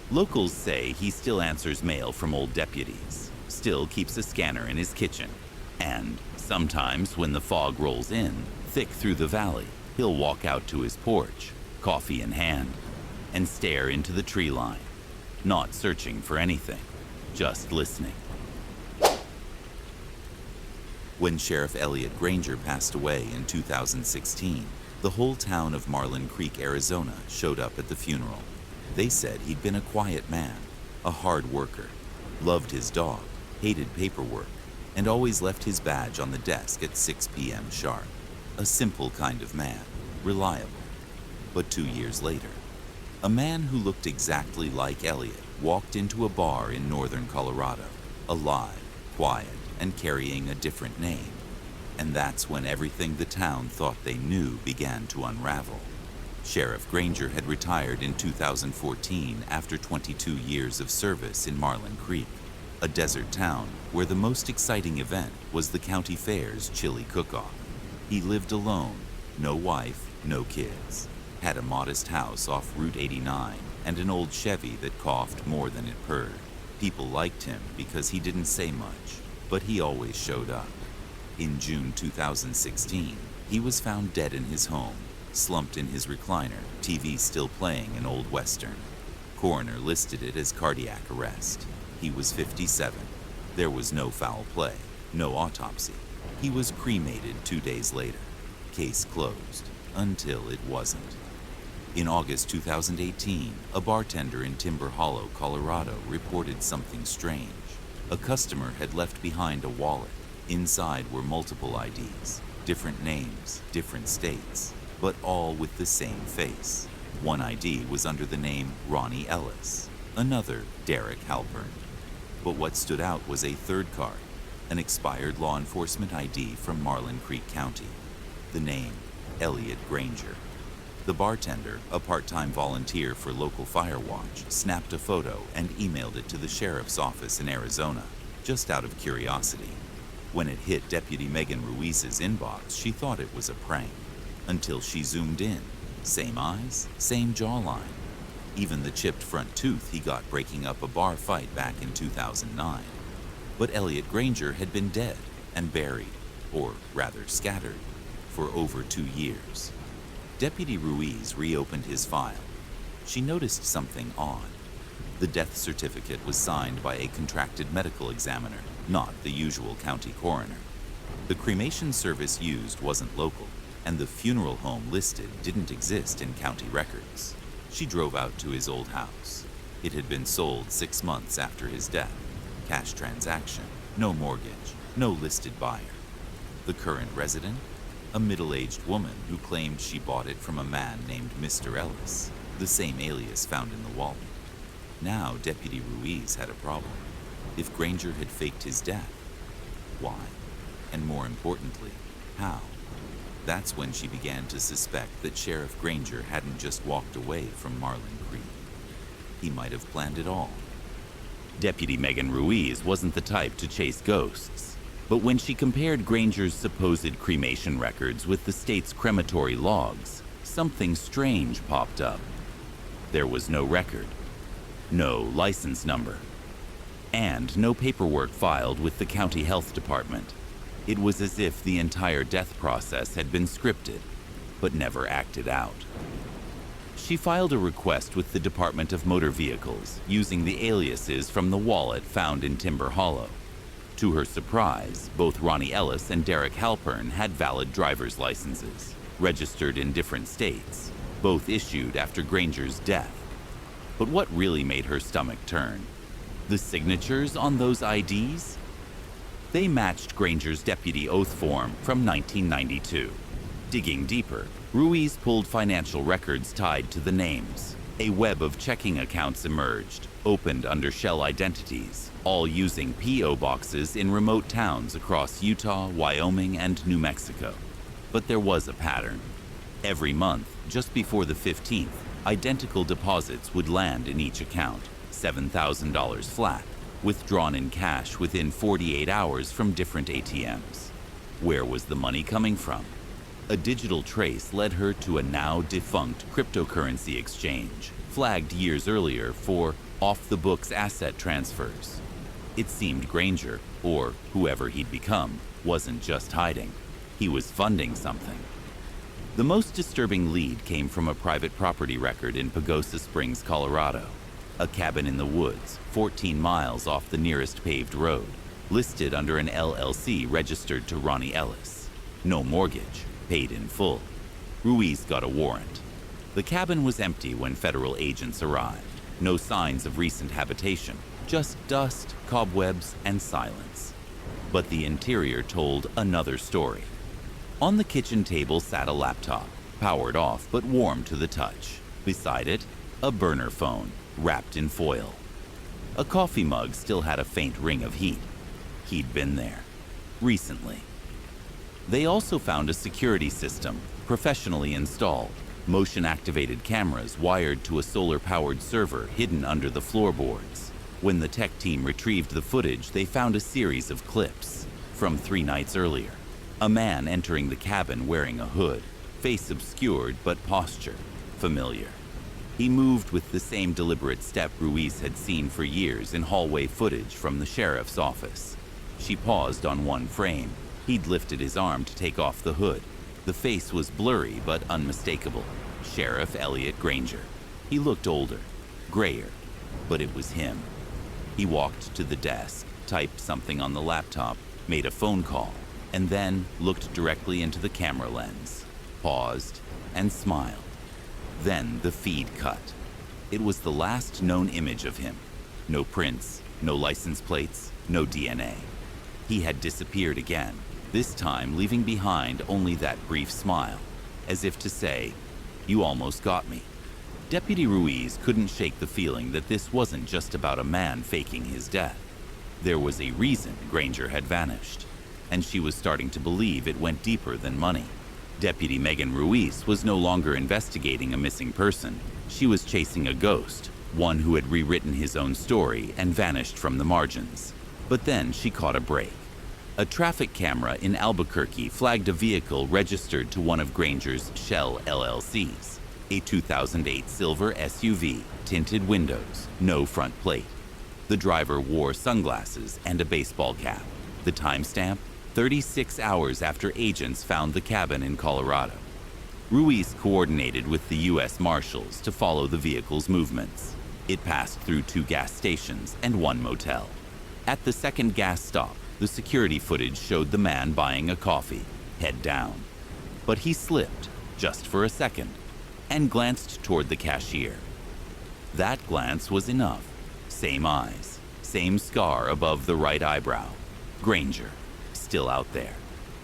Locals say he still answers mail from old deputies, still keeps a scanner in his kitchen, and sometimes when the fog rolls in, thick through the valley, he'll walk out to his porch, coffee in hand, and stare into the tree line, not searching for anything, just listening. When Sheriff Elliot Granger passed away in 2016, the whole town of Marlin Creek, Arizona showed up at the funeral. They said he'd been a quiet man, a hard worker, loved his dog, hated paperwork, and always left his badge on the desk at 6 p.m. sharp. A simple kind of man, reliable. But 2 years later, a man who looked exactly like Elliot walked into a bar in northern Colorado, alive, quiet, and carrying a different name. And that's when everything the town thought they knew began to unravel. Sheriff Granger had retired in 2014 after 22 years of service in Marlin Creek. a desert town where the most exciting event was the county fair's chili cook-off. He lived alone, no wife, no kids, had a modest house off Route 89 and an old Chevy that coughed more than it purred. People liked him because he didn't say much, but he always showed up. In June 2016, he was found dead in his home, slumped in his recliner, TV still playing an old Western. Coroner listed it as cardiac arrest. He was 57. There was no foul play, no autopsy. He was cremated 2 days later. Case closed, until it wasn't. In August 2018, a bartender in Timber Hollow, Colorado, reported something strange. A customer had left behind a wallet. Inside were multiple IDs, different names, different states, but all with the same face. One ID was under the name Ronnie Ellis, another Derek Halpern. But what stood out was a third card, an expired law enforcement ID from Marlin Creek County. The name, Elliot Granger. The bartender, a part-time volunteer for local fire watch, snapped a photo and emailed it to the sheriff's office in Arizona, just out of curiosity. When it hit Deputy Megan Ruiz's inbox, she thought it was a prank, until she zoomed in. Same eyes, same jawline. Even the chipped front tooth he got breaking up a bar fight back in 2009. But Elliot Granger had been dead and buried, or rather scattered, for over 2 years. Deputy Ruiz reopened his file. She noticed something odd. The death certificate was signed by a contracted medical examiner, not the usual county coroner. The cremation service used wasn't local, and the funeral home listed didn't exist in county records. She drove out to his old house. It had been sold 6 months after his death. Cash transaction, no mortgage, no listed buyer. The current resident? A middle-aged woman who claimed she bought it from a man named Mr. Ellis, the same alias found in the wallet. Now Deputy Ruiz had a problem. If Granger had faked his death, why? And more importantly, how? That's when she began to suspect that Sheriff Granger hadn't just walked away from Marlin Creek. He might have planned it all. Deputy Megan Ruiz wasn't the type to chase ghosts. But when she compared Granger's supposed cremation records with the state's crematory logs, something strange popped up. There was no record, no license number, and no paperwork filed with the county health department. It was as if the entire death process had been scripted, but never acted out. She filed a request with the Department of Motor Vehicles using the aliases from the wallet found in Timber Hollow. To her surprise, both Ronnie Ellis and Derek Halpern had valid driver's licenses, registered in different states, both issued after Granger's death. But what really made her stomach turn? The signatures on those IDs? They matched Granger's deputy oath form from 1992. Digging deeper, Ruiz pulled financial records tied to the names. A web of checking accounts emerged, opened under shell identities, all using P.O. boxes in remote towns across Utah, Wyoming, and New Mexico. But there was a pattern. Every month, just before the 15th, identical deposits would land in each account, $7,000 flat, withdrawn in cash within 48 hours from different ATMs. Where was the money coming from? A digital trace led her to a now-defunct cryptocurrency exchange, flagged years earlier for off-the-books asset transfers. It seemed Granger, or whoever he'd become, wasn't just hiding. He was funding something. The most disturbing lead came from a private property record in Pagosa Springs, Colorado. A cabin in the woods, 14 miles off the nearest paved road, listed under an LLC registered to Ronnie Ellis. No mortgage, paid in full. Ruiz got a warrant. The cabin was empty when federal agents arrived. No signs of recent habitation, just dust, cobwebs, and silence. But the interior told another story. On the kitchen table sat a laptop, powered off but warm to the touch. Beside it, a burner phone, wrapped in foil. A coffee mug still had a faint ring of heat. He'd been there. Recently. They also found a security system, professionally installed. Motion-activated cameras wired to a solar-powered server hidden under the floorboards. When the tech team retrieved the footage, they found a series of clips from 3 nights earlier. A man entering the cabin wearing a hood, face obscured but posture familiar. He moved with the same deliberate step Ruiz had seen for years in hallway footage from the sheriff's office. She paused on one frame. He'd lifted his arm to take off the hood. The face was blurry but unmistakable. Sheriff Elliot Granger. He looked older, grayer, but it was him. He walked to the desk, typed something on the laptop, made a phone call, and then looked directly into the camera lens, paused, and smiled. Then the feed cut. It was the last known image of him. No prints, no license plates, no DNA. He had disappeared again, this time leaving behind only that brief smile, as if to say, "You almost got me." Deputy Ruiz couldn't shake the feeling that this wasn't just about a man faking his death. There was a reason Granger had vanished, and she was starting to believe it went deeper than money. Deputy Megan Ruiz was no longer investigating a missing person. She was chasing a ghost, one who had rewritten his own story and vanished from the margins. But then she caught a break. A traffic camera in Albuquerque flagged a vehicle registered to one of Granger's Shell LLCs. A 2008 silver SUV, tinted windows, no front plate. The driver wore sunglasses and a baseball cap. The timestamp, 36 hours after agents found the cabin in Colorado. Ruiz coordinated with the U.S. Marshals to follow the vehicle's movements. It passed through 2 gas stations and 1 motel. At the second gas stop, the security footage showed the man buying a coffee, head down. But he slipped, just for a second, and glanced toward the cashier. That glance was enough. Same eyes, same scar above the right eyebrow. Granger, still out there.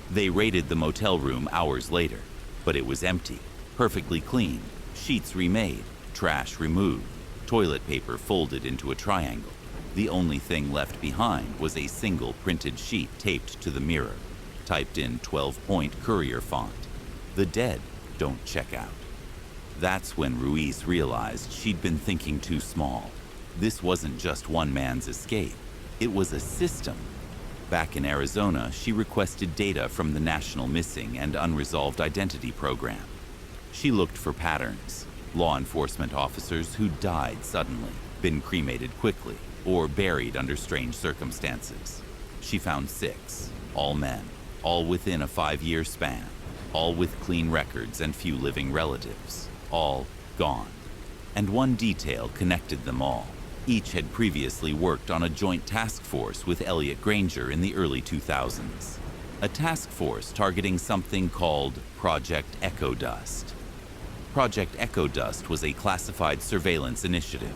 They raided the motel room hours later, but it was empty, perfectly clean, sheets remade, trash removed, toilet paper folded into a triangle. The only thing left behind was a single printed sheet taped to the mirror, typed in 12-point courier font. "The dead don't check out." That's when Ruiz realized she'd been thinking too small. This wasn't just one man's escape. It was a system. Back in Arizona, she requested data from the National Missing and Unresolved Identity Program. She looked for patterns, law enforcement officers who died suddenly, been cremated quickly, or buried under strange circumstances. She found 6, all men, all within a 5-year span, all with clean records and few living relatives, all gone. And one detail connected them all. Each had previously worked on a joint task force with Elliot Granger in the early 2000s. A task force targeting something called Project Echo Dust. Project Echo Dust was a classified surveillance initiative.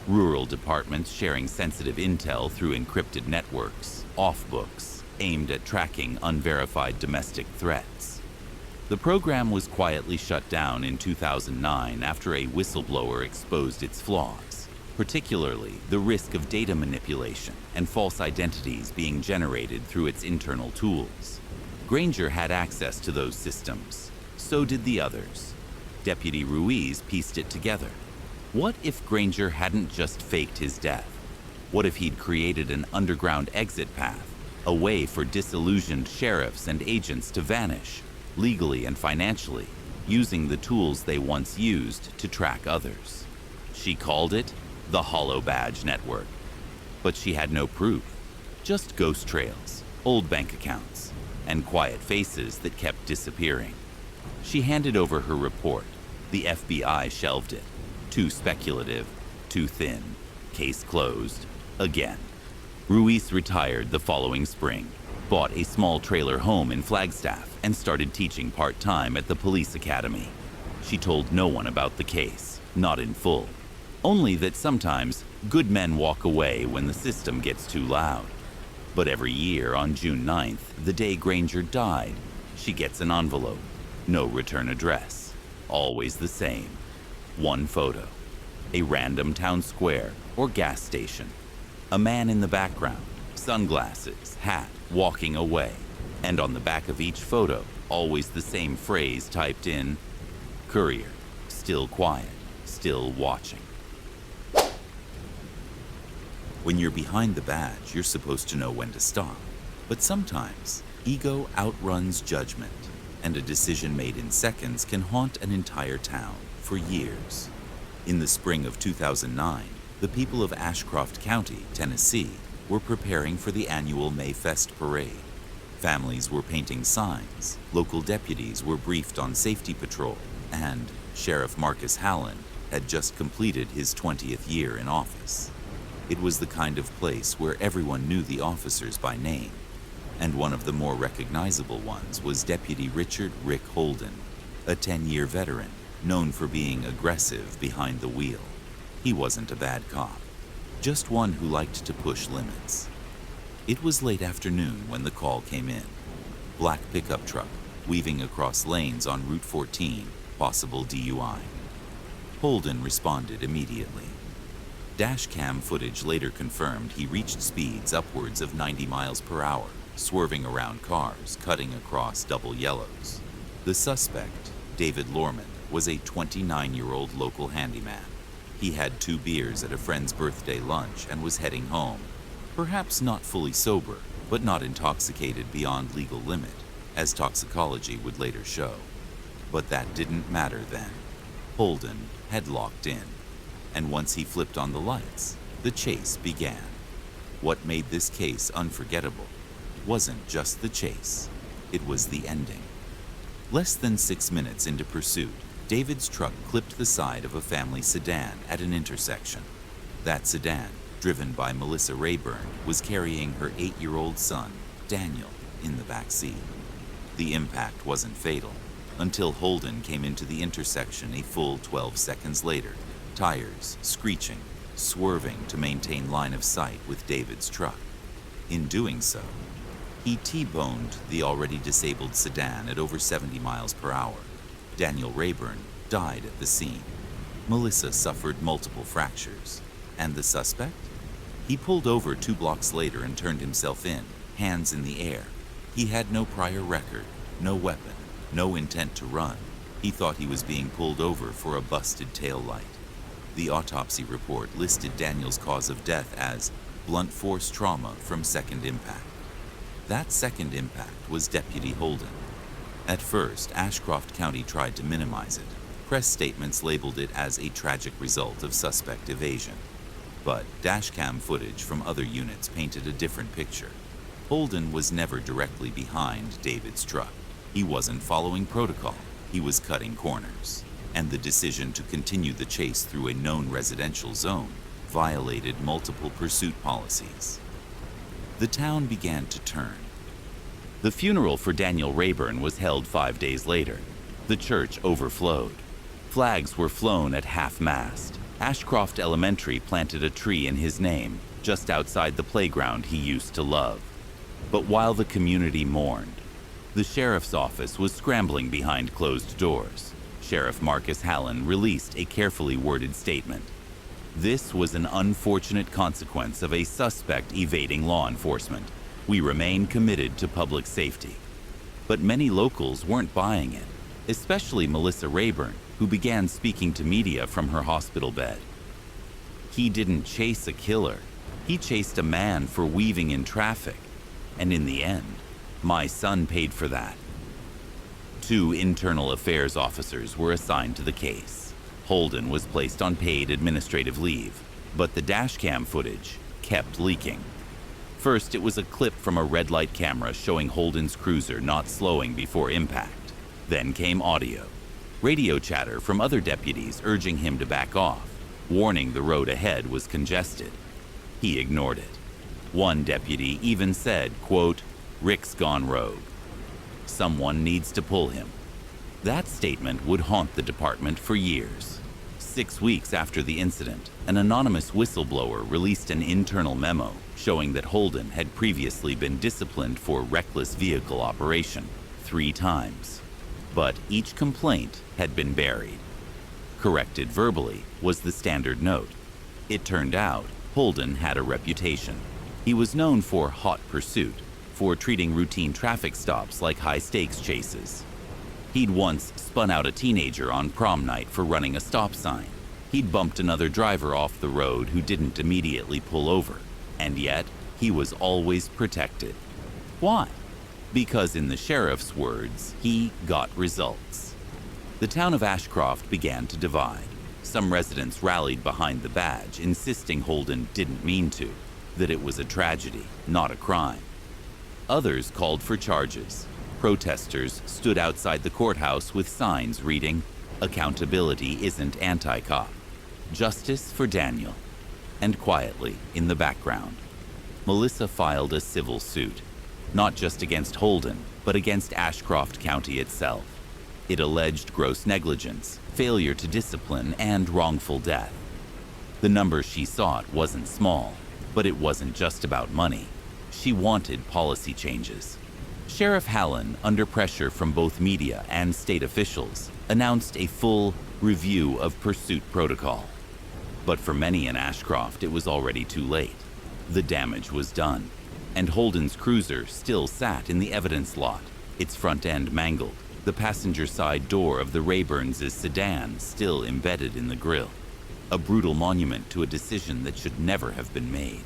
Rural departments sharing sensitive intel through encrypted networks, off-books, aimed at tracking unverified domestic threats. The program was quietly shut down in 2009 after a whistleblower exposed its flaws, particularly the risk of data manipulation and false identities being generated through its internal tools. Granger had access to those systems. So did the others. Deputy Ruiz pieced it together. What if Granger hadn't just faked his death? What if he'd created an underground exit path, a way for disillusioned sheriffs and agents to vanish, legally and financially, using the tools they once used to track others? She called it the Hollow Badge Network. But she had no proof, just ghost trails, old bank accounts, and quiet faces that kept disappearing. She handed over her report. The FBI shelved it. Too speculative, too thin. Case closed. Again. Ruiz retired the following spring, bought a small trailer home in Flagstaff, and started teaching part-time at the police academy. She told no one about the case, not in full. Only that sometimes good men walk away when the system gets too loud. But every year on June 9th, the day Granger died, she gets an envelope. No return address. Always the same. One photo. A random town square or gas station. A man in the background, sunglasses, hat, walking away. And on the back of each photo, always the same phrase typed in, "Courier, still quiet, still watching." When you're behind the badge, you're supposed to know when to stop. But sometimes, ego outruns judgment, and a decision made in seconds can haunt an entire town for years. In the spring of 2009, the people of Ashcroft County, Tennessee, were preparing for the annual Mayfest parade. Families were painting signs, local deputies were briefed on safety patrol, and Sheriff Marcus Hallen had just completed his 20th year in office. It was the kind of place where everyone knew the officers by name, and one of the more recognizable ones was Deputy Richard "Rick" Holden, a 10-year veteran known for being aggressive behind the wheel. He wasn't a bad cop, just one who liked to push limits. It was late afternoon when the call came in. Black pickup truck, weaving across lanes on Route 14, possible DUI. Holden responded immediately. Dashcam footage later confirmed he reached speeds upwards of 90 miles per hour, swerving around cars, cutting across double yellows. The suspect, David Lorman, was a 29-year-old local handyman. He had 2 beers at a friend's birthday lunch and was heading home. Perhaps not fully sober, but not intoxicated beyond legal limit, as toxicology would later show. But that didn't matter then. Holden had locked in, and once he flipped on the lights, the chase began. What made this case unforgettable wasn't just the chase, it was the ending. Less than 6 minutes into pursuit, David's truck clipped the side of a family sedan at an intersection. That sedan, driven by Melissa Rayburn, was carrying her 8-year-old son, Daniel, in the back seat. The impact wasn't fatal until Holden came into the intersection a full 12 seconds later, tires screeching, swerving to maintain line of sight with David's truck. In doing so, he T-boned the already disabled sedan at over 70 miles per hour. Daniel Rayburn died at the scene. Melissa suffered multiple fractures. And the suspect? He pulled over 2 blocks later and turned himself in, hands in the air. He had no prior record, no weapon, no intent to run. He thought he was being pulled over for a busted tail light. The autopsy report listed Daniel's cause of death as blunt force trauma from second impact. That second impact was Deputy Holden. At first, Ashcroft County tried to minimize it. Press statements labeled it as a tragic result of suspect evasion. But dashcam footage from other units painted a different picture. Holden was never directly behind David's truck. He wasn't following protocol. He was cutting corners. And the decision to continue the chase through a known residential zone violated multiple pursuit policies. The town began to turn. The funeral for Daniel Rayburn was held 5 days later. The church overflowed. Flags were flown at half-mast. Ashcroft Elementary planted a tree in his name, just outside the playground he used to love. But while the community mourned, the sheriff's office was scrambling behind closed doors. Sheriff Marcus Hallen released a carefully worded statement. This was an unfortunate consequence of a suspect evading law enforcement. We remain committed to public safety. But many locals weren't buying it, especially Melissa Rayburn, who began speaking to media from her hospital bed. He didn't chase a killer. He chased a man for weaving in traffic. And in the end, my son paid for that. 2 internal affairs officers were assigned to the case. Holden was placed on paid administrative leave, but the dashcam footage kept leaking. First, it was a clip from a red light camera showing Holden's cruiser not slowing before impact. Then came audio. Radio chatter from other deputies urging him to back off, warning the road ahead was congested. He ignored it. One deputy even said, quote, "Rick's gone rogue. Someone needs to pull him." That statement would haunt the department for years. 6 weeks after the incident, an anonymous whistleblower released an internal memo showing that Holden had previously been disciplined for reckless vehicle operation 3 times. But each complaint had been buried. Corrected verbally was the standard note. It turned out Holden had a reputation. He was known for hot pursuit, for treating routine traffic stops like high-stakes chases. He'd once spun out a teenager on prom night for running a stop sign. He'd bumped another driver off the road who didn't immediately pull over. And yet, he was always protected. Why? Because in the sheriff's words, he got results. The town of Ashcroft began to divide. Some residents rallied behind the badge, insisting Holden didn't mean to, that it was a tragedy, not a crime. Others called for charges. Protesters stood outside the courthouse with signs reading, "Accountability isn't anti-cop. Justice for Daniel." And quietly, in the background, Melissa filed a civil suit, not just against Holden, but against Ashcroft County itself. It alleged gross negligence, failure to discipline, and wrongful death. The number she sought wasn't small, but it wasn't just about money. She wanted policy changes. Sheriff Hallen, under pressure from both media and state officials, announced a full review of pursuit protocol. But for many in Ashcroft, it was already too late. The damage was done, and Holden's cruiser still sat in the evidence lot, its front end mangled, the passenger side door of the Rayburns' sedan still embedded in the grille. A brutal monument to a decision that should never have been made.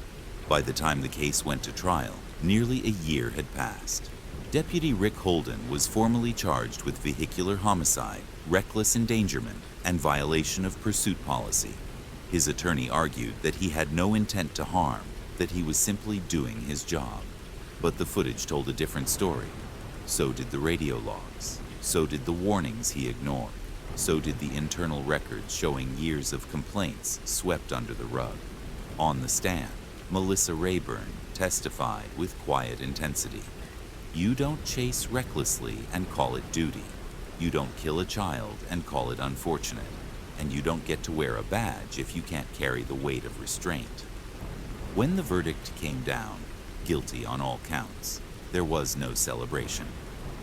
By the time the case went to trial, nearly a year had passed. Deputy Rick Holden was formally charged with vehicular homicide, reckless endangerment, and violation of pursuit policy. His attorney argued that he had no intent to harm, that he was simply doing his job. But the footage told a different story. So did the radio logs. So did the warnings he ignored. So did the internal records showing years of complaints swept under the rug. On the stand, Melissa Rayburn testified with quiet intensity. You don't chase recklessly and call it duty. You don't kill a child and call it unfortunate. And you don't get to wear a badge if you can't carry the weight of restraint. When the verdict came down, guilty on all counts, there was no celebration,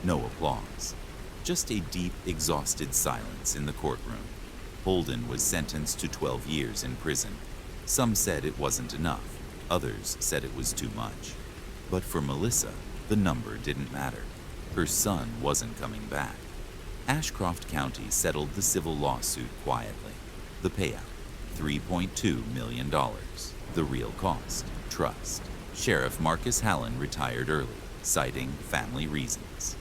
no applause, just a deep, exhausted silence in the courtroom. Holden was sentenced to 12 years in prison. Some said it wasn't enough. Others said it was too much. But for Melissa, the number didn't matter. Her son wasn't coming back. Ashcroft County settled the civil lawsuit quietly. The payout, $3.2 million. The real cost, trust. Sheriff Marcus Hallen retired early, citing family reasons.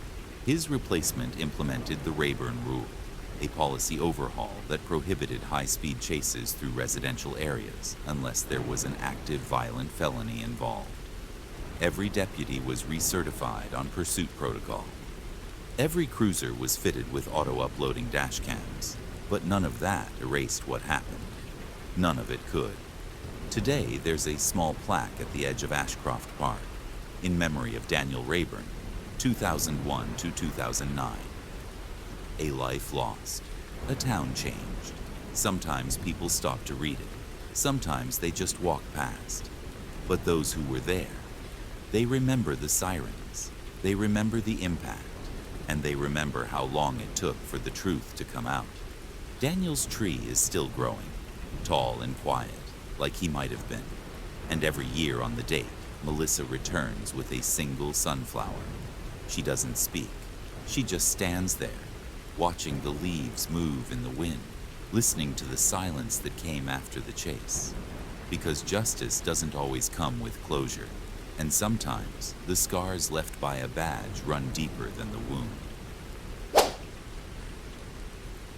His replacement implemented the Rayburn Rule, a policy overhaul that prohibited high-speed chases through residential areas unless there was an active violent felony involved. Every deputy was recertified on pursuit protocol. Every cruiser was fitted with auto-uploading dash cams, but none of that erased what happened. None of it could. Today, there's a small plaque at the edge of Ashcroft Park, in memory of Daniel Rayburn, 2001 to 2009. A life lost, a town changed. Sometimes people stop to read it. Sometimes they just walk past. But those who were there, they remember the sirens, they remember the impact, and they remember how long it took for the truth to come out. Daniel's tree is still growing, tall and quiet, like he might have been. And every year on the date, Melissa returns with a single sunflower. She doesn't speak. She just stands there, watching the leaves move in the wind, listening to the silence that came after the chase. Because justice doesn't always come with closure, and sometimes the scars left by a badge run deeper than the wound.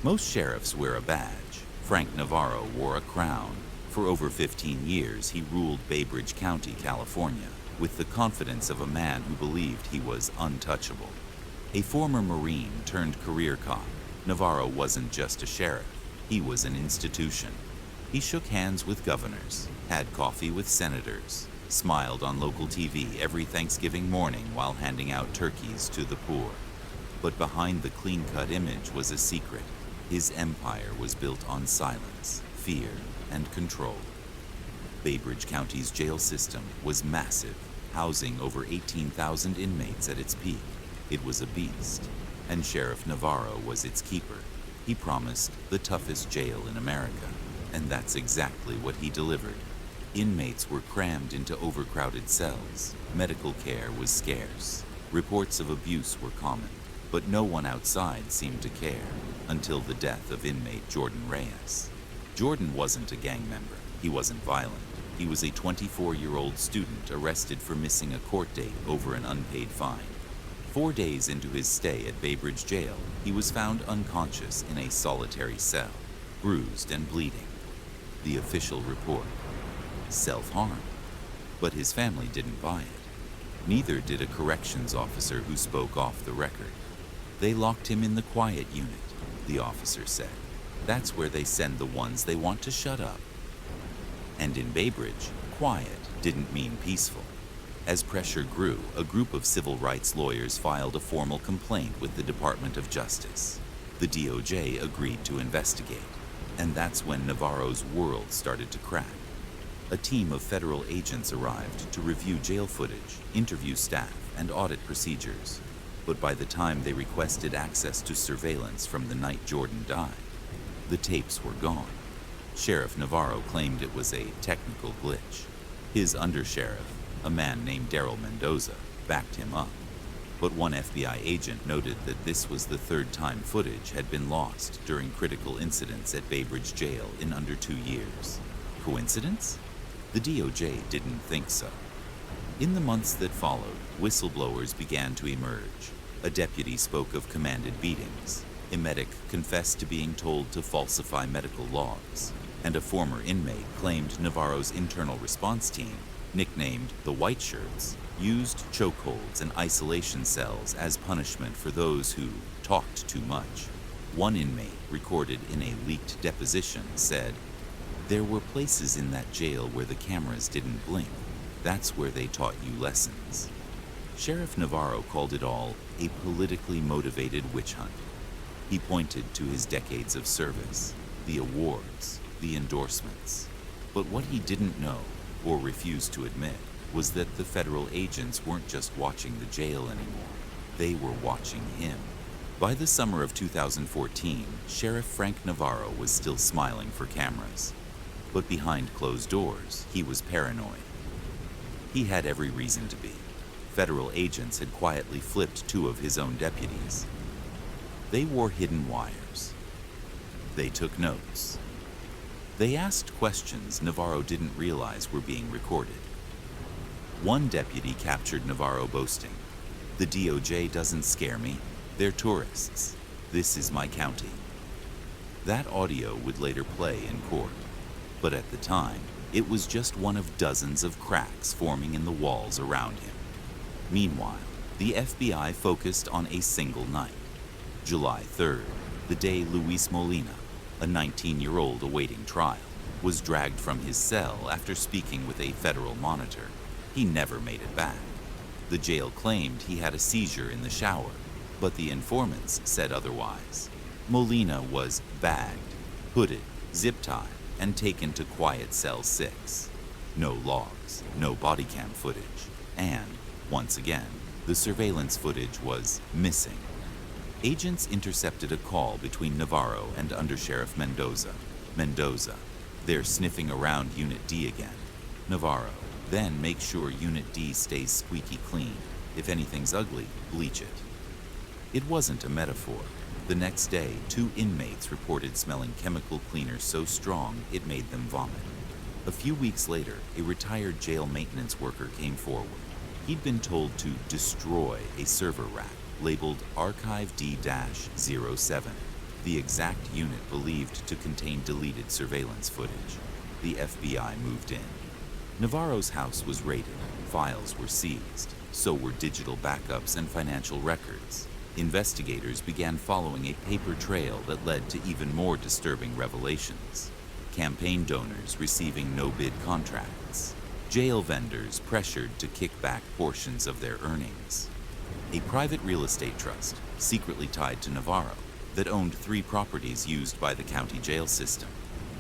Most sheriffs wear a badge. Frank Navarro wore a crown. For over 15 years, he ruled Bay Bridge County, California, with the confidence of a man who believed he was untouchable. A former Marine turned career cop, Navarro wasn't just a sheriff, he was an institution. He shook hands with governors, had coffee with senators, smiled on local TV every Thanksgiving morning while handing out turkeys to the poor. But behind the clean-cut image was a secret. His empire was built on silence, fear, and control. Bay Bridge County's jail system was massive, housing over 18,000 inmates at its peak. It was a beast, and Sheriff Navarro was its keeper. He promised the toughest jail in America, and that's exactly what he delivered. Inmates were crammed into overcrowded cells. Medical care was scarce. Reports of abuse were common, but no one outside seemed to care until the death of inmate Jordan Reyes. Jordan wasn't a gang member. He wasn't violent. He was a 24-year-old student arrested for missing a court date over an unpaid fine. 4 days into his stay at Bay Bridge Jail, he was found unconscious in a solitary cell, bruised and bleeding. The official report: self-harm. But his family didn't buy it. Neither did a corrections officer who spoke off the record. They locked him in the quiet unit, the officer said. That's where they send the ones they want to shut up. And in Bay Bridge, quiet didn't mean peaceful. As pressure grew, a group of civil rights lawyers filed a formal complaint with the Department of Justice. The DOJ agreed to investigate, and that's when Navarro's world started to crack. A team of federal agents arrived to review jail footage, interview staff, and audit procedures. But by the time they requested access to surveillance from the night Jordan died, the tapes were gone. Sheriff Navarro claimed it was a technical glitch. His undersheriff, a man named Daryl Mendoza, backed him up. But one FBI agent noted that this was the third time footage had been lost during critical incidents at Bay Bridge Jail in under 2 years. Coincidence? The DOJ didn't think so. In the months that followed, whistleblowers began to emerge. A deputy spoke of commanded beatings. A medic confessed to being told to falsify medical logs. And a former inmate claimed Navarro's internal response team, nicknamed the White Shirts, used chokeholds and isolation cells as punishment for those who talked too much. One inmate, recorded in a leaked deposition, said, "There were places in that jail where the cameras didn't blink. That's where they taught you lessons." Sheriff Navarro called it all a politically motivated witch hunt. He pointed to his decades of service, the awards, the endorsements. But what he didn't know, or refused to admit, was that the federal agents weren't just watching the jail anymore. They were watching him. By the summer of 2014, Sheriff Frank Navarro was still smiling for cameras. But behind closed doors, he was paranoid. He had every reason to be. Federal agents had quietly flipped 2 of his own deputies. They wore hidden wires. They took notes. They asked questions Navarro didn't realize were being recorded. One deputy captured Navarro boasting, "The DOJ doesn't scare me. They're tourists. This is my county." That audio would later play in court. But at the time, it was just one of dozens of cracks forming in the walls around him. Meanwhile, the FBI focused on a single night, July 3rd, the day Luis Molina, a 19-year-old awaiting trial, was dragged from his cell after speaking with a federal monitor. He never made it back. The jail claimed he had a seizure in the shower, but the informants said otherwise. Molina was bagged, hooded, zip-tied, and taken to quiet cell 6. No logs, no body cam footage, and, once again, the surveillance footage was missing. Agents intercepted a call between Navarro and Undersheriff Mendoza. Mendoza, "They're sniffing around Unit D again." Navarro, "Then make sure Unit D stays squeaky clean. If anything's ugly, bleach it." It wasn't a metaphor. The next day, 2 inmates reported smelling chemical cleaner so strong it made them vomit. A few weeks later, a retired jail maintenance worker came forward. He'd been told to destroy a server rack labeled Archive D-07, the exact unit believed to contain deleted surveillance footage. The FBI moved in. Navarro's house was raided, files were seized, so were digital backups and financial records. Investigators began following a paper trail that led to even more disturbing revelations. Campaign donors receiving no-bid contracts. Jail vendors pressured to kick back portions of their earnings. A private real estate trust, secretly tied to Navarro, that owned 3 properties used by the county jail system.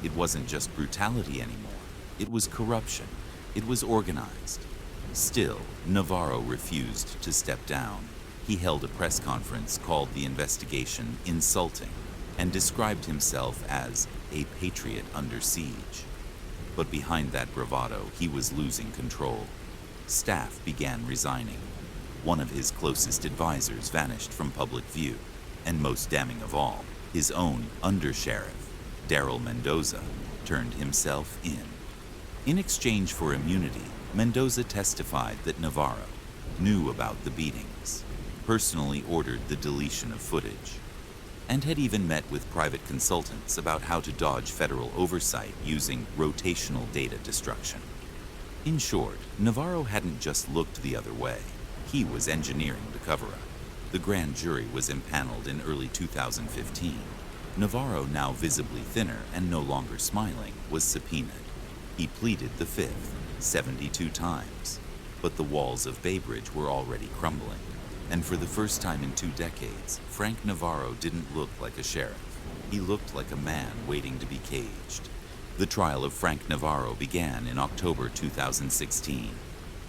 It wasn't just brutality anymore. It was corruption. It was organized. Still, Navarro refused to step down. He held a press conference called the investigation insulting and described himself as a patriot under siege. But behind that bravado, he was losing control. Staff began resigning. One of his closest advisors vanished from public view, and most damning of all, his own undersheriff, Daryl Mendoza, turned himself in. In exchange for immunity, Mendoza testified that Navarro knew about the beatings, personally ordered the deletion of footage, and had even met with private consultants about how to dodge federal oversight using rotational data destruction. In short, Navarro hadn't just looked the other way, he was engineering the cover-up. The grand jury was impaneled in early 2015. Navarro, now visibly thinner and no longer smiling, was subpoenaed. He pleaded the fifth, 72 times, but the walls of Bay Bridge were already crumbling. And for the first time in 2 decades, Frank Navarro didn't look like a sheriff. He looked like a man waiting to be caged. The trial of Frank Navarro began in October 2016.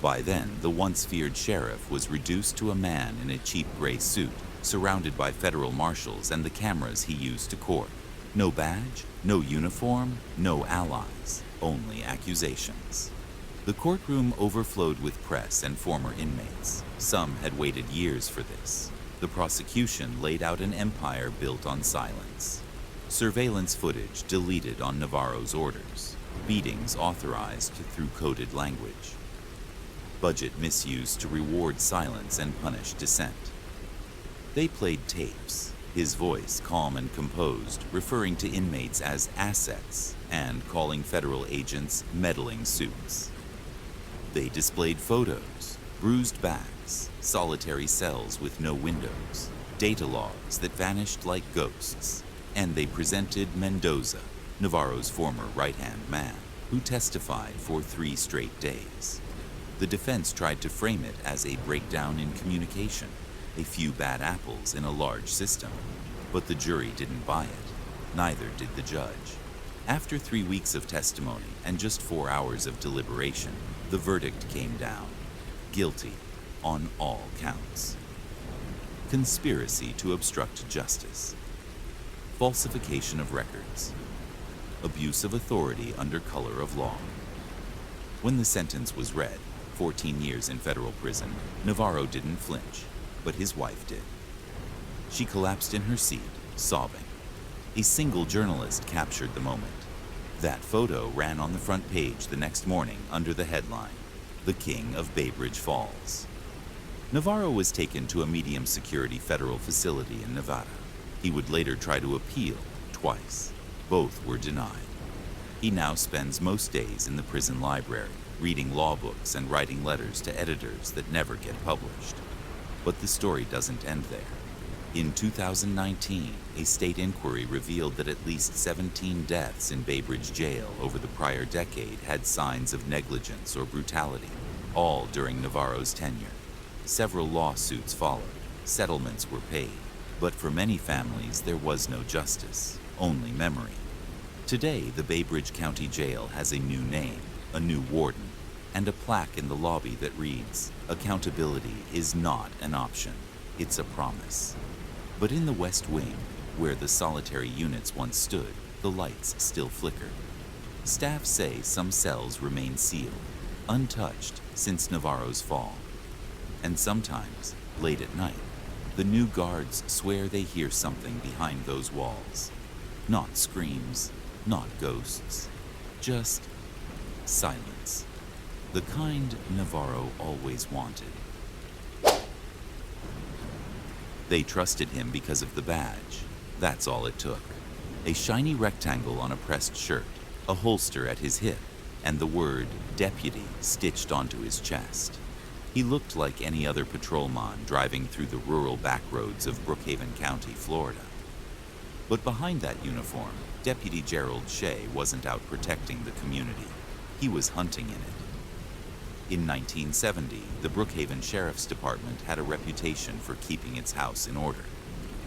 By then, the once feared sheriff was reduced to a man in a cheap gray suit, surrounded by federal marshals and the cameras he used to court. No badge, no uniform, no allies, only accusations. The courtroom overflowed with press and former inmates. Some had waited years for this. The prosecution laid out an empire built on silence. Surveillance footage deleted on Navarro's orders. Beatings authorized through coded language. Budget misused to reward silence and punish dissent. They played tapes, his voice calm and composed, referring to inmates as assets and calling federal agents meddling suits. They displayed photos, bruised backs, solitary cells with no windows, data logs that vanished like ghosts, and they presented Mendoza, Navarro's former right-hand man, who testified for 3 straight days. The defense tried to frame it as a breakdown in communication, a few bad apples in a large system, but the jury didn't buy it. Neither did the judge. After 3 weeks of testimony and just 4 hours of deliberation, the verdict came down. Guilty on all counts. Conspiracy to obstruct justice. Falsification of records. Abuse of authority under color of law. When the sentence was read, 14 years in federal prison, Navarro didn't flinch, but his wife did. She collapsed in her seat, sobbing. A single journalist captured the moment. That photo ran on the front page the next morning under the headline, "The King of Bay Bridge Falls." Navarro was taken to a medium-security federal facility in Nevada. He would later try to appeal twice. Both were denied. He now spends most days in the prison library, reading law books and writing letters to editors that never get published. But the story doesn't end there. In 2019, a state inquiry revealed that at least 17 deaths in Bay Bridge Jail over the prior decade had signs of negligence or brutality, all during Navarro's tenure. Several lawsuits followed. Settlements were paid. But for many families, there was no justice, only memory. Today, the Bay Bridge County Jail has a new name, a new warden, and a plaque in the lobby that reads, "Accountability is not an option, it's a promise." But in the West Wing, where the solitary units once stood, the lights still flickered. Staff say some cells remain sealed, untouched since Navarro's fall. And sometimes, late at night, the new guards swear they hear something behind those walls. Not screams, not ghosts, just silence. The kind Navarro always wanted. They trusted him because of the badge. That's all it took. A shiny rectangle on a pressed shirt, a holster at his hip, and the word "deputy" stitched onto his chest. He looked like any other patrolman driving through the rural backroads of Brookhaven County, Florida. But behind that uniform, Deputy Gerald Shea wasn't out protecting the community. He was hunting in it. In 1970, the Brookhaven Sheriff's Department had a reputation for keeping its house in order.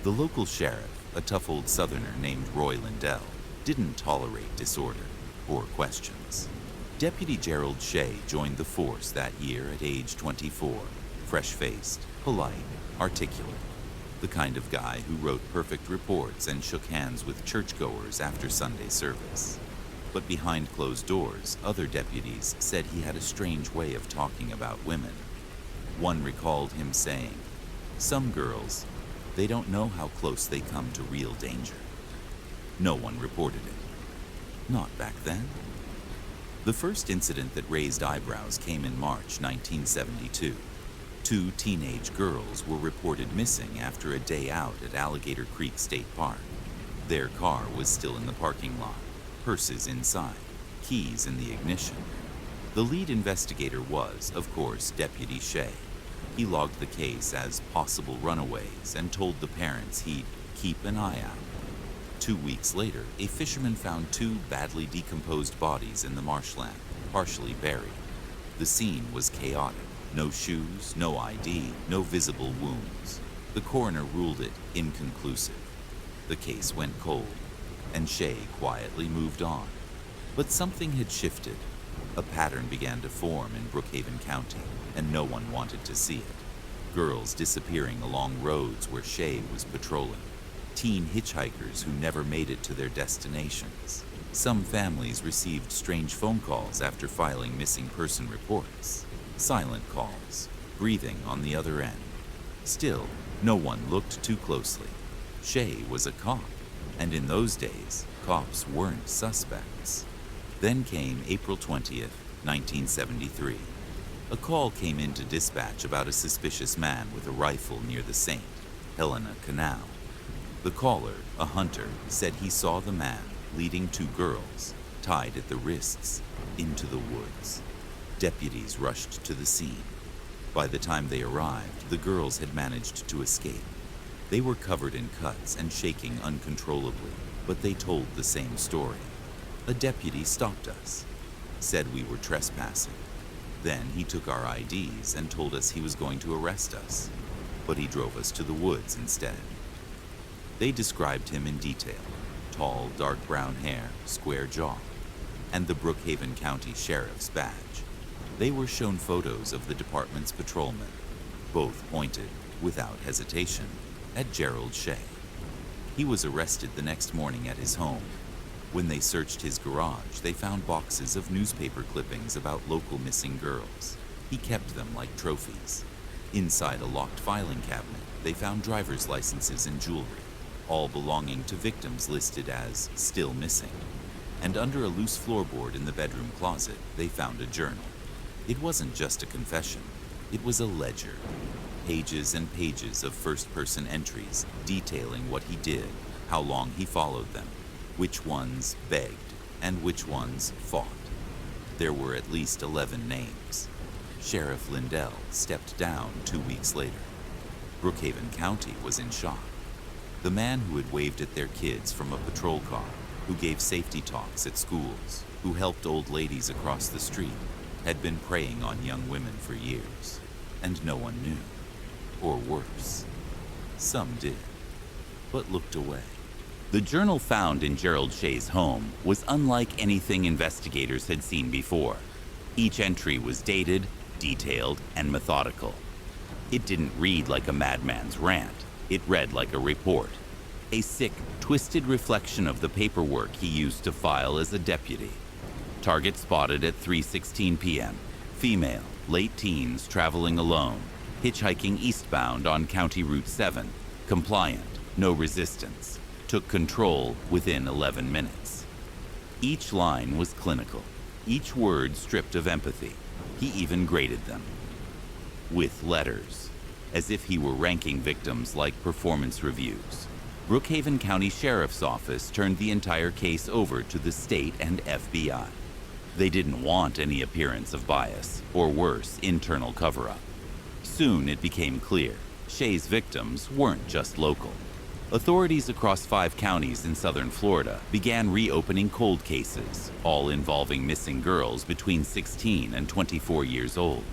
The local sheriff, a tough old Southerner named Roy Lindell, didn't tolerate disorder or questions. Deputy Gerald Shea joined the force that year at age 24, fresh-faced, polite, articulate, the kind of guy who wrote perfect reports and shook hands with churchgoers after Sunday service. But behind closed doors, other deputies said he had a strange way of talking about women. One recalled him saying, "Some girls, they don't know how close they come to real danger." No one reported it. Not back then. The first incident that raised eyebrows came in March 1972. Two teenage girls were reported missing after a day out at Alligator Creek State Park. Their car was still in the parking lot, purses inside, keys in the ignition. The lead investigator was, of course, Deputy Shea. He logged the case as possible runaways and told the parents he'd keep an eye out. 2 weeks later, a fisherman found two badly decomposed bodies in the marshland, partially buried. The scene was chaotic. No shoes, no ID, no visible wounds. The coroner ruled it inconclusive. The case went cold, and Shea quietly moved on. But something had shifted. A pattern began to form in Brookhaven County, and no one wanted to see it. Girls disappearing along roads where Shea was patrolling. Teen hitchhikers who never made it to their destinations. Some families received strange phone calls after filing missing person reports. Silent calls, breathing on the other end. Still, no one looked too closely. Shea was a cop, and in those days, cops weren't suspects. Then came April 20th, 1973. A call came into dispatch about a suspicious man with a rifle near the St. Helena Canal. The caller, a hunter, said he saw the man leading two girls, tied at the wrists, into the woods. Deputies rushed to the scene. By the time they arrived, the girls had managed to escape. They were covered in cuts and shaking uncontrollably, but they told the same story. A deputy stopped us, said we were trespassing. Then he took our IDs and told us he was going to arrest us, but he drove us to the woods instead. They described him in detail: tall, dark brown hair, square jaw, and the Brookhaven County Sheriff's badge. They were shown photos of the department's patrolmen. Both pointed, without hesitation, at Gerald Shea. He was arrested the next morning at his home. When they searched his garage, they found boxes of newspaper clippings about local missing girls. He kept them like trophies. Inside a locked filing cabinet, they found driver's licenses and jewelry, all belonging to victims listed as still missing. And under a loose floorboard in the bedroom closet, they found a journal. It wasn't just a confession, it was a ledger. Pages and pages of first-person entries detailing what he did, how long he followed them, which ones begged, and which ones fought. There were at least 11 names. Sheriff Lindell stepped down 2 weeks later. Brookhaven County was in shock. The man who had waved at their kids from a patrol car, who gave safety talks at schools, who helped old ladies across the street, had been preying on young women for years, and no one knew. Or worse, some did, but looked away. The journal found in Gerald Shea's home was unlike anything investigators had seen before. Each entry was dated, detailed, and methodical. It didn't read like a madman's rant. It read like a report. A sick, twisted reflection of the paperwork he used to file as a deputy. Target spotted at 3:16 p.m. Female, late teens, traveling alone. Hitchhiking eastbound on County Route 7. Compliant, no resistance. Took control within 11 minutes. Each line was clinical. Each word stripped of empathy. He even graded them. With letters, as if he were ranking victims like performance reviews. Brookhaven County Sheriff's Office turned the entire case over to the state and FBI. They didn't want any appearance of bias, or worse, internal cover-up. Soon it became clear, Shea's victims weren't just local. Authorities across 5 counties in southern Florida began reopening cold cases, all involving missing girls between 16 and 24 years old.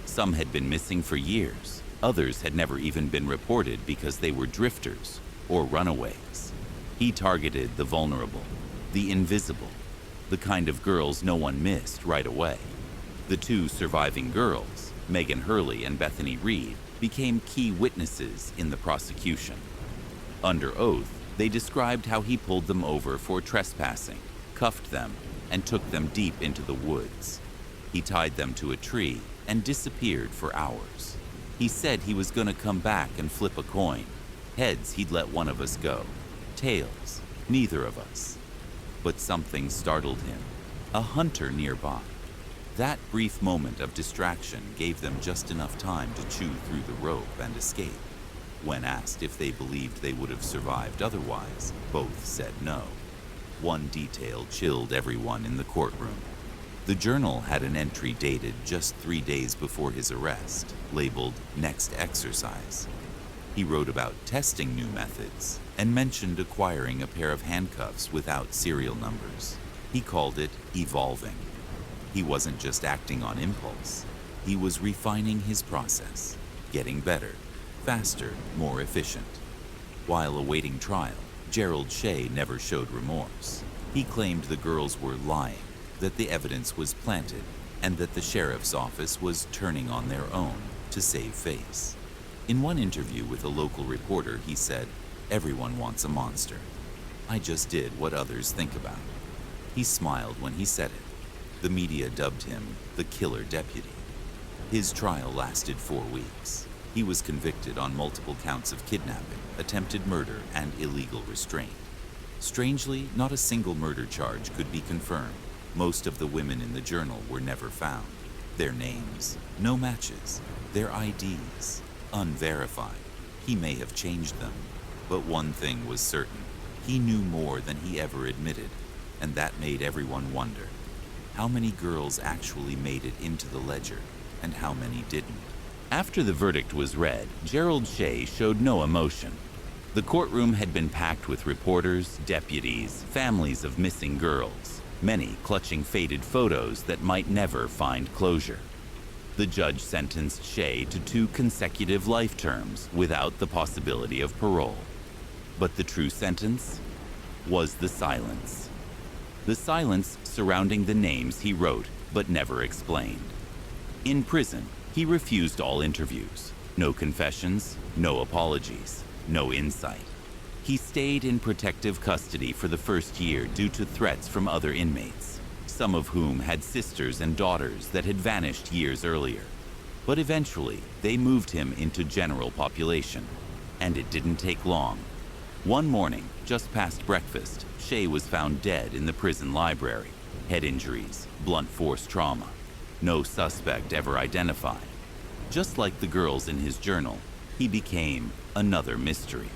Some had been missing for years. Others had never even been reported because they were drifters or runaways. He targeted the vulnerable, the invisible, the kind of girls no one missed right away. The 2 surviving girls, Megan Hurley and Bethany Reed, became key witnesses in the prosecution. Under oath, they described how he pulled them over for trespassing, cuffed them, and took them deep into the woods. He tied them to a tree and disappeared for hours. He said he was going to come back and flip a coin. Heads, he'd let one of us go. Tails, neither of us. But something startled him. a hunter nearby. That brief moment of distraction gave them just enough time to chew through the rope and escape. When asked if they believed they would have survived otherwise, both said no. One detail chilled everyone in the courtroom. The journal had an entry dated just 3 days before his arrest, labeled "Next Exercise." He wrote about testing new methods and mentioned acquiring a pair of handcuffs without serial numbers. He called it evolving. He wasn't just acting on impulse. He was refining his process, getting better, faster, more efficient. While awaiting trial, Gerald Shea never showed remorse. He claimed the girls were lying, that the evidence was planted, and that the sheriff's office was turning on their own to save face. In one interview with a local reporter, he said, "Everyone wants a monster. I just did what others think about." He smiled when he said it. The media dubbed him the killer deputy. His trial lasted 4 weeks. He was convicted on multiple counts of kidnapping, attempted murder, and illegal restraint. Strangely, not a single murder charge could be confirmed. Most of the women in the journal were never found. Their names, no matches. Their IDs, unverified. He may have changed them, but one thing was certain. He knew more than he ever admitted, and that made everyone wonder. How many girls actually made it into the ledger, and how many didn't? After the verdict was read, Gerald Shea showed no emotion. The courtroom had been packed with reporters, deputies, families of missing girls, many clutching faded photos that might never find closure. The judge sentenced Shea to 2 consecutive life terms without the possibility of parole. But the true sentence was the silence. The silence surrounding the names he wrote but never explained. In prison, he refused all interviews. No confessions, no apologies, no insight. He stayed in protective custody for the first year due to threats from other inmates, some of whom had sisters and daughters that had vanished years earlier. But eventually, they moved him into general population, and it didn't take long. One morning, just past breakfast, Shea was found dead in the prison library. Head injuries, blunt force trauma. No suspect ever identified. Just like the girls in his journal, he became another mystery.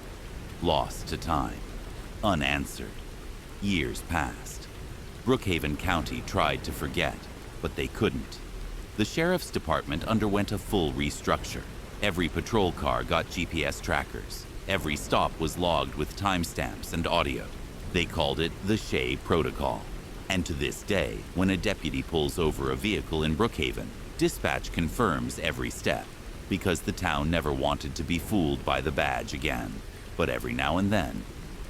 Lost to time. Unanswered. Years passed. Brookhaven County tried to forget, but they couldn't. The sheriff's department underwent a full restructure. Every patrol car got GPS trackers. Every stop was logged with timestamps and audio. They called it the Shea Protocol. And to this day, when a deputy pulls over a vehicle in Brookhaven, dispatch confirms every step, because the town never wanted to be fooled by the badge again. But every now and then,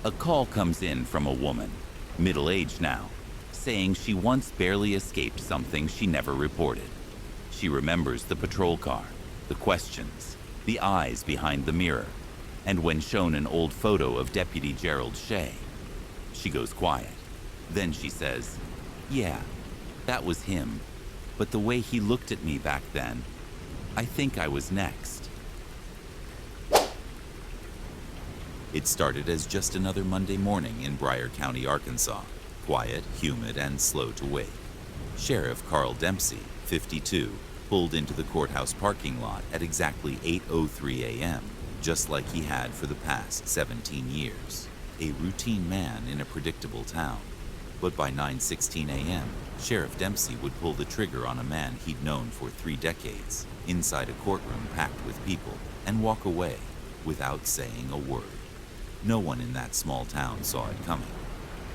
a call comes in from a woman, middle-aged now, saying she once barely escaped something she never reported. She remembers the patrol car, the questions, the eyes behind the mirror, and when shown an old photo of Deputy Gerald Shea, she goes quiet. Then she says, "Yeah, that was him, but the way he looked at me back then, I think I was next." It started as just another Monday morning in Bryan County, Arkansas, quiet, humid, and slow to wake. Sheriff Carl Dempsey, 52, pulled into the courthouse parking lot at exactly 8:03 a.m., just like he had for the past 17 years. A routine man in a predictable town. But by 9:16 a.m., Sheriff Dempsey would pull the trigger on a man he'd known for 3 decades, inside a courtroom packed with people, and walk away without saying a word. No one in that small town saw it coming.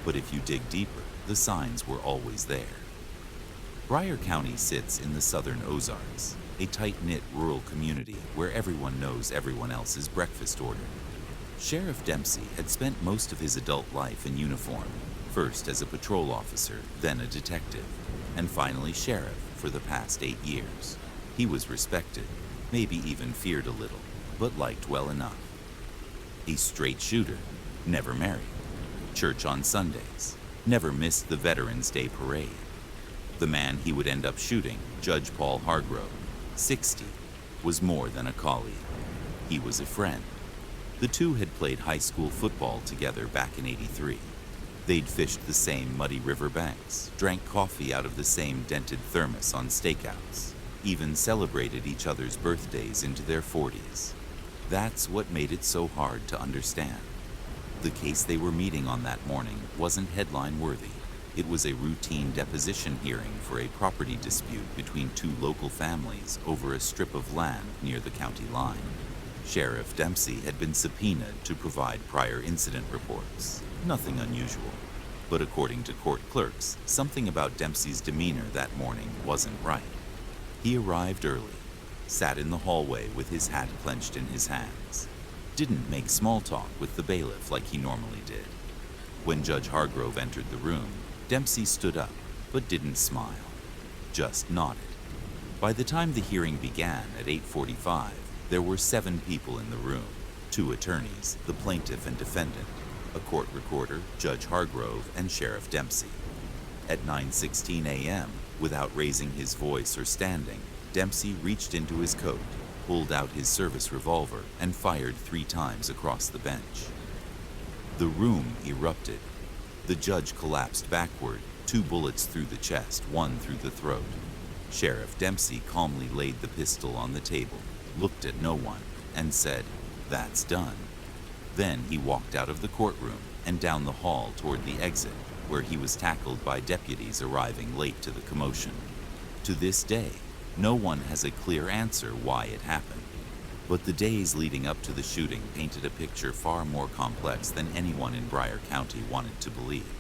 But if you dig deeper, the signs were always there. Bryan County sits in the southern Ozarks, a tight-knit rural community where everyone knows everyone else's breakfast order. Sheriff Dempsey had spent most of his adult life in uniform, first as a patrol officer, then a detective, and finally sheriff for the past 8 years. He was respected, maybe even feared a little, but liked well enough. A straight shooter, never married. Church on Sundays, never missed the Veterans Day parade. The man he would end up shooting, Judge Paul Hargrove, 60, was more than a colleague. He was a friend. The two had played high school football together back in '83. They'd fished the same muddy river banks, drank coffee out of the same dented thermos on stakeouts, even celebrated each other's birthdays into their 40s. That's what made it so hard to understand. The case they were meeting on that morning wasn't headline-worthy. It was a routine deposition hearing for a property dispute between two local families over a strip of land near the county line. Sheriff Dempsey had been subpoenaed to provide prior incident reports. Nothing unusual. But according to court clerks, something about Dempsey's demeanor that morning wasn't right. He arrived early, sat in the hallway with his hat clenched in his hands, didn't make small talk with the bailiff like he normally did. When Judge Hargrove entered the room, Dempsey stood up, but didn't smile, just nodded. By the time the hearing began at 8:45, there were 7 people in the room, 2 attorneys, the plaintiff and defendant, a court recorder, Judge Hargrove, and Sheriff Dempsey. At 9:16 a.m., without raising his voice or standing, Dempsey reached into his coat, pulled out his service revolver, and fired 3 times across the bench. The room erupted. The judge collapsed backward, 2 bullets through the chest, 1 through the throat. Sheriff Dempsey calmly laid the pistol on the table, looked at no one, and said, "That's done." Then he walked out of the courtroom and down the hall toward the exit, where he was tackled by deputies arriving late to the commotion. To this day, no one has a clear answer why it happened. But the days leading up to the shooting painted a picture far more complex than anyone in Broward County wanted to believe.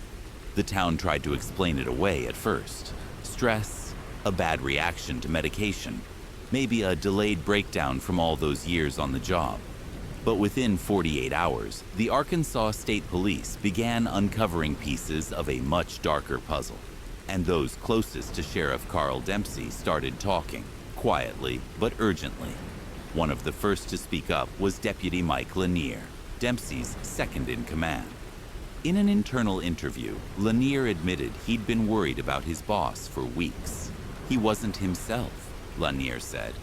The town tried to explain it away at first. Stress, a bad reaction to medication, maybe a delayed breakdown from all those years on the job. But within 48 hours, the Arkansas State Police began uncovering pieces of a much darker puzzle. And those closest to Sheriff Carl Dempsey started talking, quietly but urgently. One of the first to speak up was Deputy Mike Lanier, Dempsey's second in command. In an internal interview, Lanier admitted he'd been worried about his boss for weeks. He wasn't himself, Lanier said.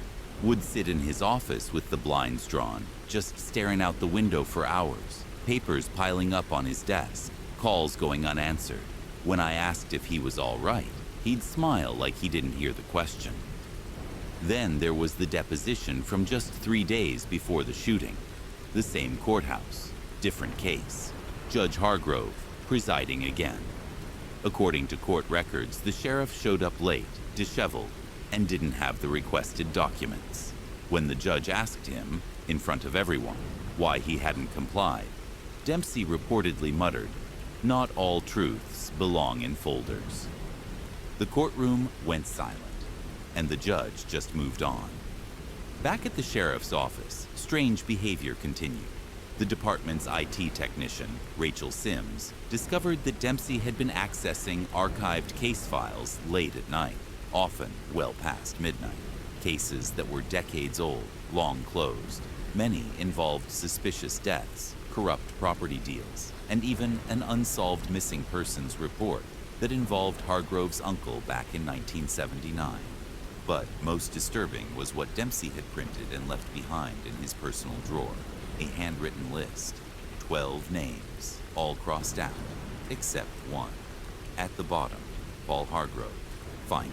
Would sit in his office with the blinds drawn, just staring out the window for hours, papers piling up on his desk, calls going unanswered. When I asked if he was all right, he'd smile like he didn't hear the question. Then there was the deposition from just 3 days before the shooting. The same courthouse, different case. Judge Hargrove presiding again. According to court records, the sheriff showed up late, disheveled, and didn't have the requested documents. When the judge asked him, in front of everyone, why he hadn't complied, Dempsey reportedly muttered, "Not all truths belong in folders." The courtroom went silent, and the judge just moved on. Back at the sheriff's office, strange behavior continued. The department's IT technician, Rachel Sims, discovered that Dempsey had been accessing archived case files late at night, often well past midnight. Cases that were decades old, long closed. Many involved suspicious deaths, corrupt property deals, and even an unsolved missing persons report that involved Hargrove's uncle back in 1979. But most disturbing was what Dempsey had printed and left behind in his personal drawer, a handwritten list, 12 names, all crossed out, except one. At the bottom, Paul Hargrove, final.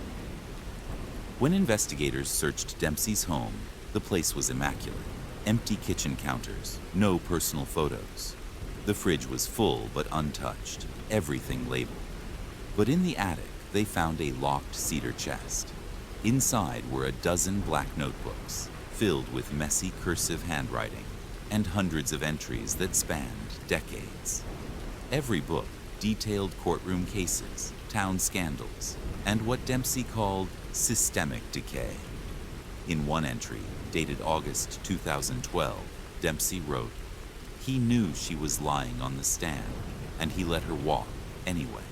When investigators searched Dempsey's home, the place was immaculate. Empty kitchen counters, no personal photos. The fridge was full but untouched, everything labeled. But in the attic, they found a locked cedar chest. Inside were a dozen black notebooks, filled with messy cursive handwriting, and hundreds of entries that spanned decades. Every book detailed courtroom cases, town scandals, and what Dempsey called systemic decay. In one entry, dated August 2012, Dempsey wrote, "He knew she was lying on the stand, and he let her walk anyway.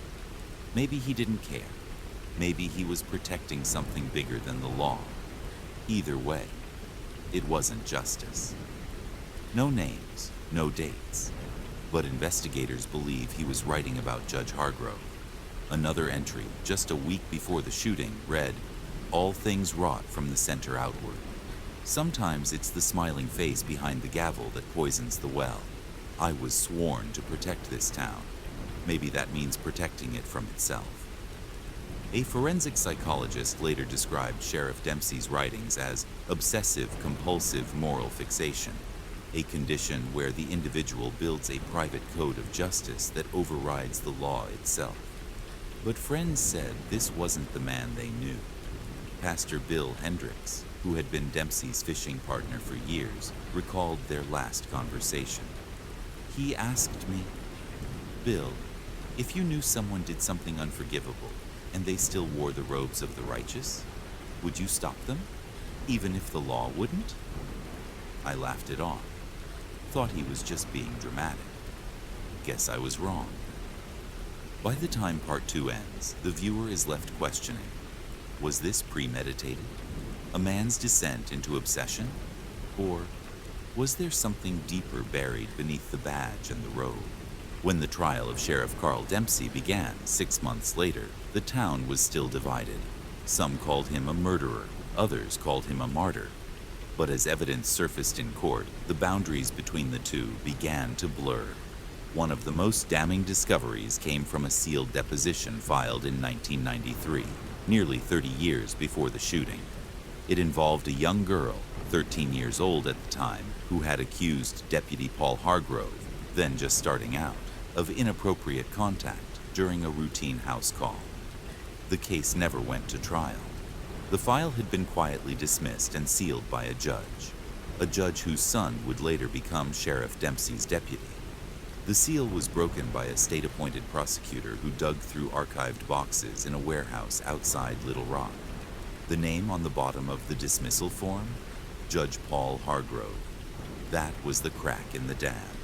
Maybe he didn't care. Maybe he was protecting something bigger than the law. Either way, it wasn't justice." No names, no dates, but investigators believe he was writing about Judge Hargrove. Another entry, just a week before the shooting, read, "All things rot from the center outward." Sometimes it's the smiling face behind the gavel that poisons the well. I was sworn to protect this town. Maybe that means protecting it from itself. A forensic psychologist later described Sheriff Dempsey's writings as obsessive-compulsive moral fixation, a condition where the individual builds a private code of justice that overrides the law itself. But friends said this wasn't the man they knew. Pastor Bill Hendricks, who had been Dempsey's fishing partner for years, recalled their last conversation. He asked me, "Bill, if you knew someone did something unforgivable, and they still wore the robes of the righteous, would you stop them, even if the law wouldn't?" I laughed it off. Thought he was just being dramatic. Guess I was wrong. By the time part 2 ends, the viewer is left questioning, was this premeditated? A man's descent into obsession? Or was there something deeper buried beneath the badge and the robe? When the trial of Sheriff Carl Dempsey began 6 months later, the town was still divided. Some called him a murderer, others called him a martyr. But as evidence surfaced in court, the boundaries between the two began to blur. One of the most damning discoveries came from a sealed deposition filed in 1993, nearly 30 years before the shooting. It involved a young girl, 13 years old at the time, who had accused Deputy Paul Hargrove, then just starting out, of inappropriate contact during a routine house call. The case never went to trial. The file had been quietly dismissed and sealed by a judge whose son would later become Sheriff Dempsey's deputy. The seal was broken by a state-appointed prosecutor who dug through archived boxes in a warehouse outside Little Rock. The name on the bottom of the dismissal form? Judge Paul Hargrove. That was the crack in the dam.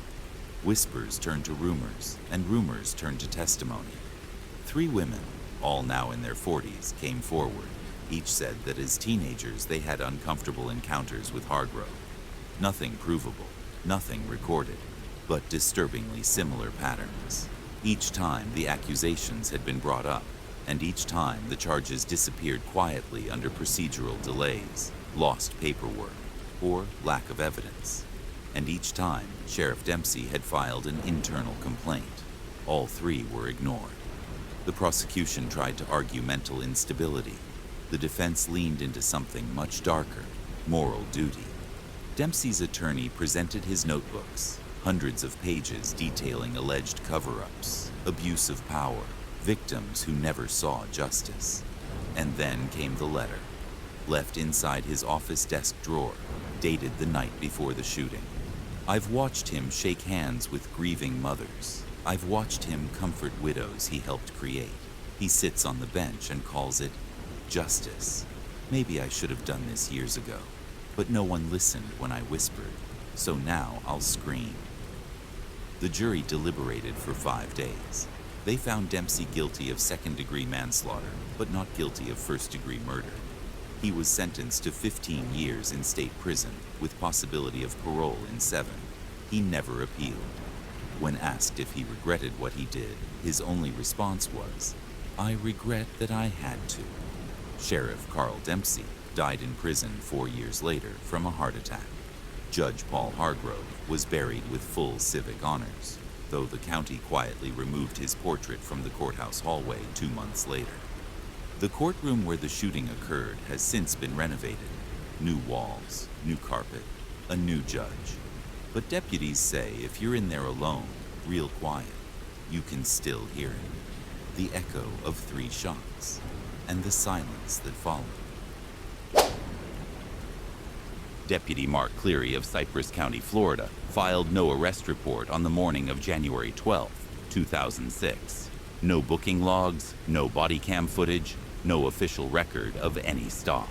Whispers turned to rumors, and rumors turned to testimony. 3 women, all now in their 40s, came forward. Each said that as teenagers they had uncomfortable encounters with Hargrove. Nothing provable, nothing recorded, but disturbingly similar patterns. Each time the accusations had been brought up, and each time the charges disappeared quietly under procedural delays, lost paperwork, or lack of evidence. And each time, Sheriff Dempsey had filed an internal complaint. All 3 were ignored. The prosecution tried to argue mental instability. The defense leaned into something much darker, moral duty. Dempsey's attorney presented his notebooks, hundreds of pages detailing alleged cover-ups, abuse of power, victims who never saw justice. And then came the letter, left inside his office desk drawer, dated the night before the shooting. I've watched him shake hands with grieving mothers. I've watched him comfort widows he helped create. He sits on the bench and calls it justice. Maybe I should have done this years ago, but no one listened when I whispered, so now I'll scream. The jury deliberated for 5 days. They found Dempsey guilty of second-degree manslaughter, but not guilty of first-degree murder. He was sentenced to 15 years in state prison, with possibility of parole in 7. He never appealed. When asked if he regretted what he did, his only response was, "I regret that I had to." Sheriff Carl Dempsey died in prison 4 years later from a heart attack. Judge Paul Hargrove was buried with full civic honors, though the county quietly removed his portrait from the courthouse hallway 2 months later. The courtroom where the shooting occurred has since been renovated. New walls, new carpet, a new judge. But deputies say if you're in there alone, real quiet, you can still hear it. The echo of 3 shots, and the silence that followed. Deputy Mark Cleary of Cypress County, Florida, filed no arrest report on the morning of January 12, 2006. No booking logs, no body cam footage, no official record of any stop.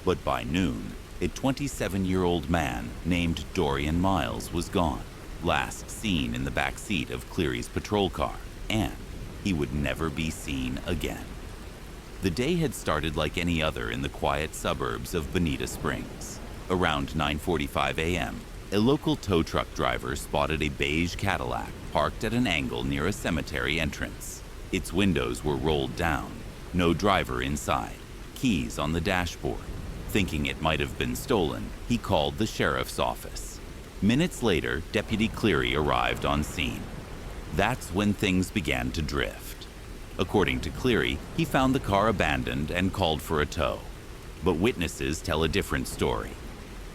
But by noon, a 27-year-old man named Dorian Miles was gone, last seen in the back seat of Cleary's patrol car, and he would never be seen again. The day had started like any other in the quiet suburbs of Bonita Springs. Around 9:45 a.m., a local tow truck driver spotted a beige Cadillac parked at an angle near a cemetery entrance. Its windows were rolled down, no driver inside, keys on the dashboard. Thinking it might have been stolen, he called the sheriff's office. Minutes later, Deputy Cleary arrived on scene. That's when things began to drift. According to Cleary, he found the car abandoned and called for a tow. But witnesses tell a different story.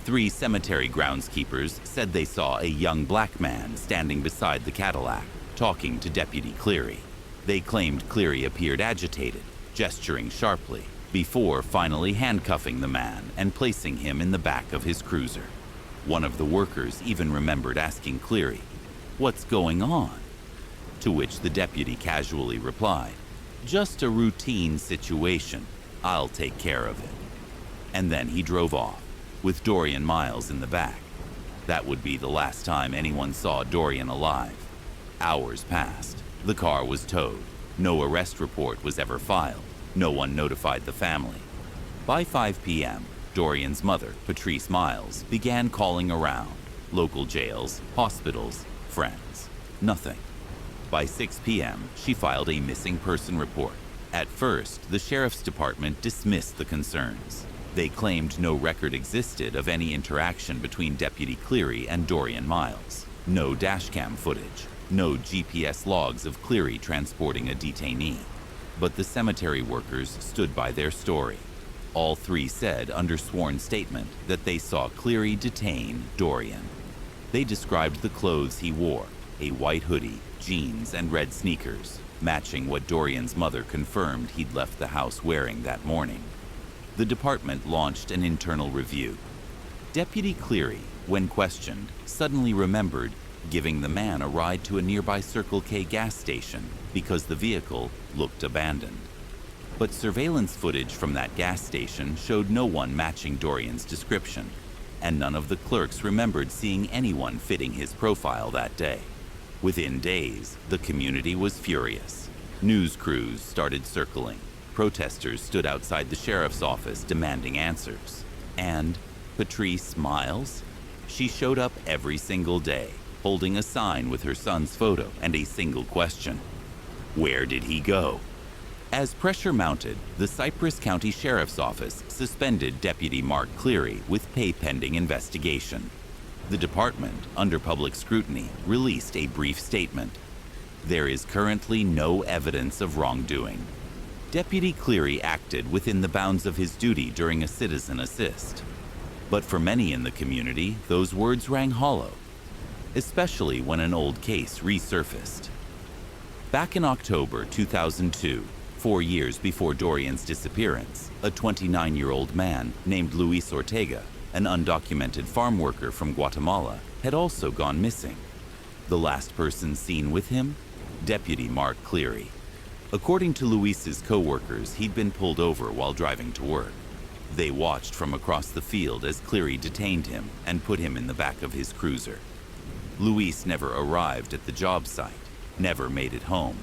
3 cemetery groundskeepers said they saw a young black man standing beside the Cadillac, talking to Deputy Cleary. They claimed Cleary appeared agitated, gesturing sharply, before finally handcuffing the man and placing him in the back of his cruiser. One of the workers even remembered asking Cleary, "What's going on?" To which the deputy casually replied, "Just a routine situation. I'll take care of it." And then he drove off, with Dorian Miles in the back. That would be the last time anyone saw Dorian alive. Hours passed. The car was towed. No arrest report was ever filed. No one notified the family. By 5 p.m., Dorian's mother, Patrice Miles, began calling around. Local jails, hospitals, friends. Nothing. By 6 p.m., she filed a missing person report. At first, the sheriff's department dismissed the concerns. They claimed no record existed of any interaction between Deputy Cleary and Dorian Miles. No dashcam footage. No GPS logs of Cleary transporting a detainee. But the cemetery workers stood by their story. All 3 said under sworn statement that they saw Cleary detain Dorian. They described the clothes he wore, a white hoodie, jeans, and red sneakers, matching what Dorian's mother confirmed he'd left the house wearing that morning. The department launched an internal review. Deputy Cleary, when questioned, suddenly remembered giving the man a ride to a nearby Circle K gas station because the vehicle looked abandoned. But surveillance footage from that gas station showed no one matching Dorian's description, and none of the clerks remembered seeing anyone fitting his profile that day. Within days, the community was furious. News crews started circling. Protesters stood outside the sheriff's office demanding answers. And Patrice Miles? She showed up every single day, holding a sign with her son's photo and a single question: where did he go? As pressure mounted, the Cypress County Sheriff's Office suspended Deputy Mark Cleary with pay pending investigation. The department, under public scrutiny, released a brief statement. There is currently no evidence of wrongdoing. Deputy Cleary acted within the bounds of his duty during a citizen assist. But for many in the community, those words rang hollow, especially when an old case resurfaced. Back in October 2002, 4 years before Dorian's disappearance, a 29-year-old man named Luis Ortega, an undocumented farm worker from Guatemala, had also gone missing. The last person seen with him? Deputy Mark Cleary. According to Luis's co-workers, he'd been pulled over while driving to work. They watched from across the field as Cleary detained him and put him in the back of his cruiser. Luis never arrived at the job site, never made it home.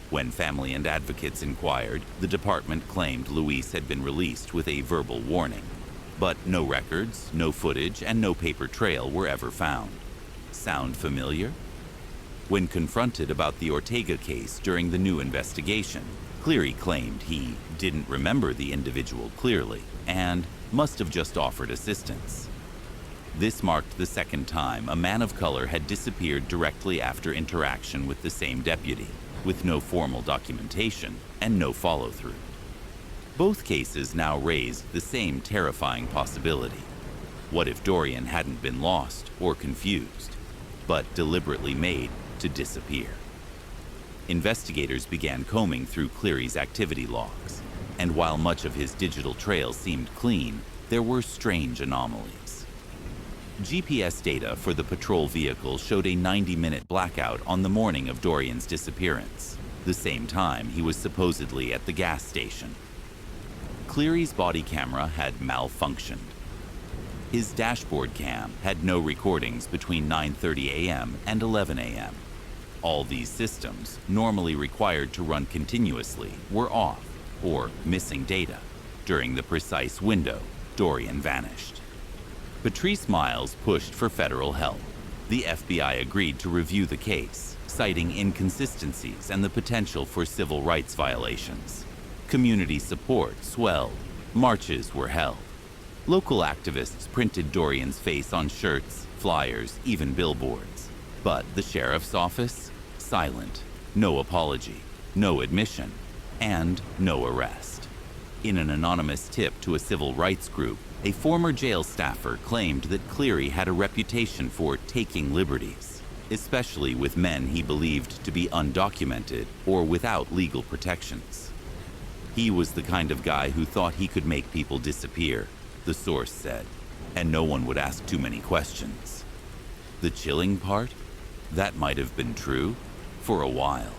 When family and advocates inquired, the department claimed Luis had been released with a verbal warning. But no records, no footage, and no paper trail were ever found. Sound familiar? When confronted about the Ortega case during the new investigation, Cleary claimed he didn't remember the individual clearly and must have just offered assistance. This marked the second time a man of color had disappeared directly after interaction with the same deputy, with no formal documentation and no follow-through. Both cases now raised the same terrifying possibility. What if Dorian hadn't been lost or confused, but deliberately made to disappear? Investigators began combing through Cleary's activity logs, and while much of his digital trail seemed clean, there were strange anomalies. GPS data for the patrol vehicle showed a 90-minute blackout on the morning of Dorian's disappearance, the same time he was supposedly at the gas station. Cleary's body camera had malfunctioned. His dashboard cam had no recordings between 9:30 a.m. and 11 a.m. All these systems, normally required to run continuously, were off or missing data during the precise window Dorian vanished. Patrice Miles pushed for federal help. The FBI agreed to review the case, citing inconsistencies and the potential for civil rights violations. Community support swelled. Marches were held. Local activists printed Dorian's face on shirts, flyers, even billboards. But the sheriff's office silent, no apology, no admission, and no arrest. In an anonymous tip to a civil rights group, a former jail staffer claimed that Cleary had a reputation for taking liberties, especially with men he believed to be undocumented or without legal protections. He was the kind of guy who thought he could make people disappear, the source said, and no one would ask too many questions. The chilling part? That might have been true for a while.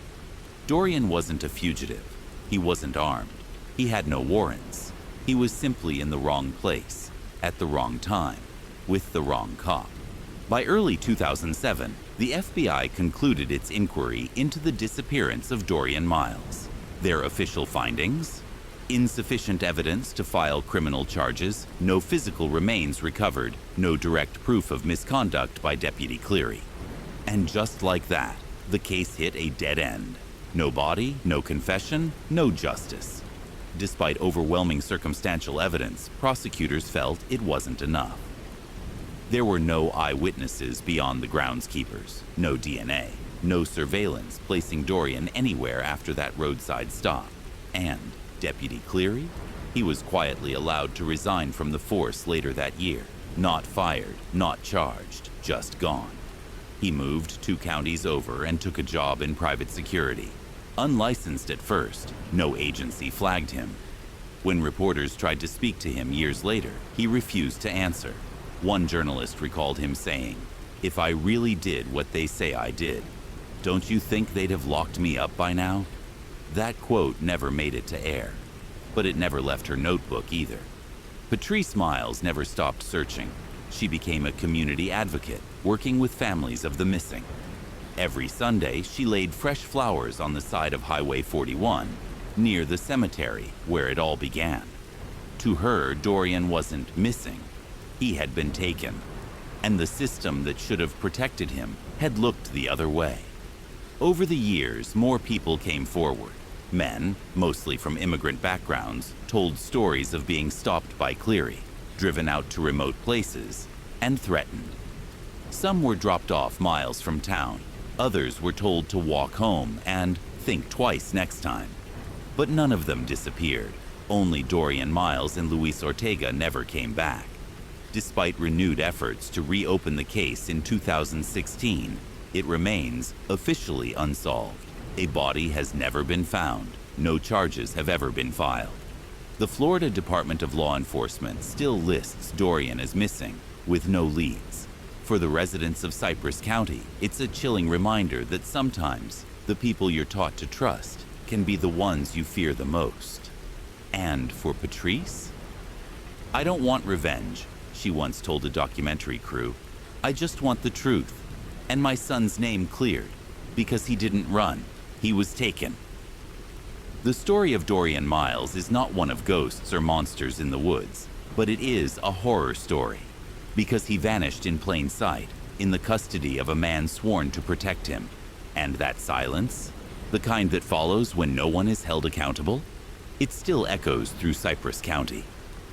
Dorian wasn't a fugitive. He wasn't armed. He had no warrants. He was simply in the wrong place, at the wrong time, with the wrong cop. By early 2007, the FBI concluded its inquiry into the disappearance of Dorian Miles. Their official findings? Insufficient evidence to file criminal charges, no physical remains recovered, no direct proof of misconduct by Deputy Cleary. And just like that, the case hit a dead end. No body, no confession, no justice. Despite overwhelming circumstantial evidence, prosecutors felt it wasn't enough. There were no eyewitnesses beyond the groundskeepers, no DNA, no surveillance placing Dorian anywhere after that roadside stop. And Deputy Cleary? He was quietly allowed to resign from the force later that year. Not fired, not charged, just gone. He moved 2 counties over and took a job in private security. Unlicensed at first, no agency flagged him. When reporters tried to speak to him years later, he refused to answer. One journalist recalled him saying, "If I really did what they say I did, don't you think they'd have locked me up by now?" That quote never made it to air, but it never left her notebook either. Patrice Miles never stopped searching. She became a community advocate, working with families of the missing. Every Sunday, she laid fresh flowers on the side of Highway 41, near the cemetery where it all began. To her, Dorian wasn't missing. He had been taken, and the system that should have protected him had looked the other way. Over the years, more people came forward. Men, mostly from immigrant backgrounds, told stories of being stopped by Cleary, driven out to remote places, and threatened. Some were dropped off miles from town. Others were told to walk home and think twice next time. But none of them disappeared. Only Dorian Miles and Luis Ortega never came back. Despite renewed efforts to reopen the case in 2016, it remains officially unsolved. A body has never been found. No charges have ever been filed. The Florida Department of Law Enforcement still lists Dorian as missing, with no leads. For the residents of Cypress County, it's a chilling reminder that sometimes the people you're taught to trust can be the ones you fear the most. And for Patrice? "I don't want revenge," she once told a documentary crew. "I just want the truth. And my son's name cleared, because he didn't run. He was taken." The story of Dorian Miles is not one of ghosts or monsters in the woods, but it is a horror story, because he vanished in plain sight, in the custody of a man sworn to protect him. And that silence, the kind that follows when no one is held accountable, it still echoes through Cypress County,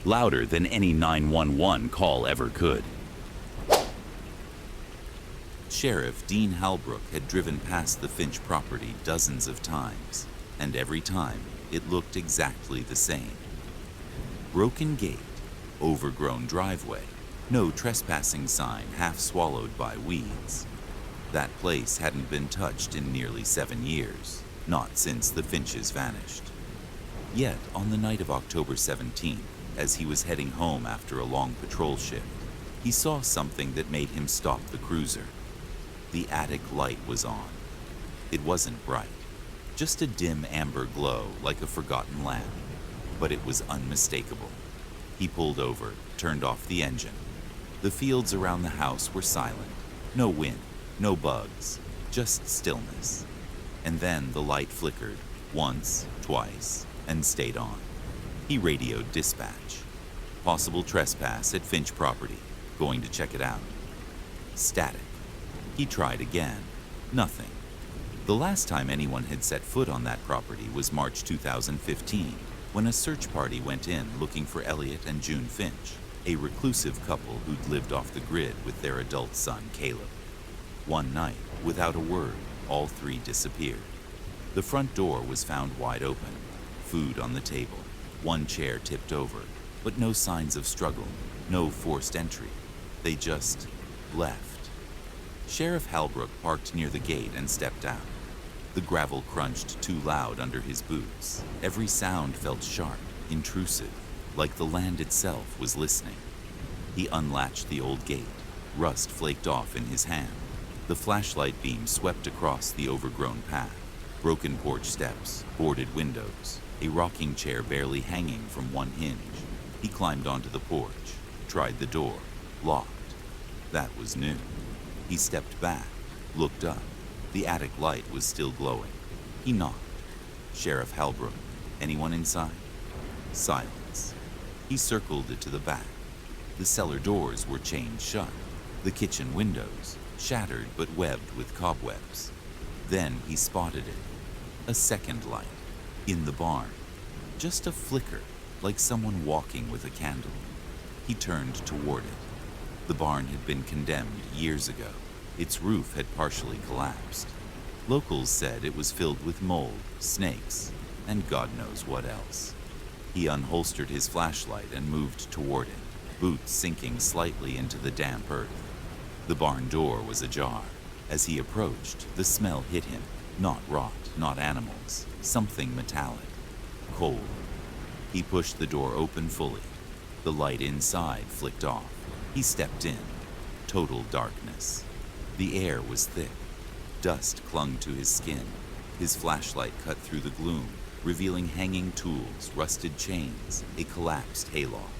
louder than any 911 call ever could. Sheriff Dean Halbrook had driven past the Finch property dozens of times, and every time it looked exactly the same. Broken gate, overgrown driveway, no trespassing sign half swallowed by weeds. That place hadn't been touched in nearly 7 years, not since the Finches vanished. Yet, on the night of October 17th, as he was heading home after a long patrol shift, he saw something that made him stop the cruiser. The attic light was on. It wasn't bright, just a dim amber glow like a forgotten lamp, but it was unmistakable. He pulled over, turned off the engine. The fields around the house were silent. No wind, no bugs, just stillness. And then the light flickered, once, twice, and stayed on. He radioed dispatch. Possible trespass at Finch property. Going to check it out. Static. He tried again. Nothing. The last time anyone had set foot on that property was March 2015, when a search party went in looking for Elliot and June Finch, a reclusive couple who'd lived off the grid with their adult son, Caleb. One night, without a word, all three disappeared. The front door was found wide open, food on the table, one chair tipped over, but no signs of struggle, no forced entry. They just left. Sheriff Halbrook parked near the gate and stepped out. The gravel crunched too loud under his boots. Every sound felt sharp, intrusive, like the land itself was listening. He unlatched the old gate. Rust flaked off in his hand. The flashlight beam swept across the overgrown path. Broken porch steps, boarded windows, a rocking chair barely hanging from one hinge. He climbed onto the porch, tried the door, locked. That was new. He stepped back, looked up. The attic light was still glowing. He knocked. Sheriff Halbrook, anyone inside? Silence. He circled it to the back. The cellar doors were chained shut. The kitchen windows, shattered but webbed with cobwebs. Then he spotted it. A second light. In the barn. Just a flicker, like someone walking with a candle. He turned toward it. The barn had been condemned years ago. Its roof had partially collapsed. Locals said it was filled with mold, snakes, and God knows what else. He unholstered his flashlight and moved toward it, boots sinking slightly into the damp earth. The barn door was ajar. As he approached, the smell hit him. Not rot, not animals, something metallic, cold. He pushed the door open fully. The light inside flicked off. He stepped in. Total darkness. The air was thick. Dust clung to his skin. His flashlight cut through the gloom, revealing hanging tools, rusted chains, a collapsed hayloft.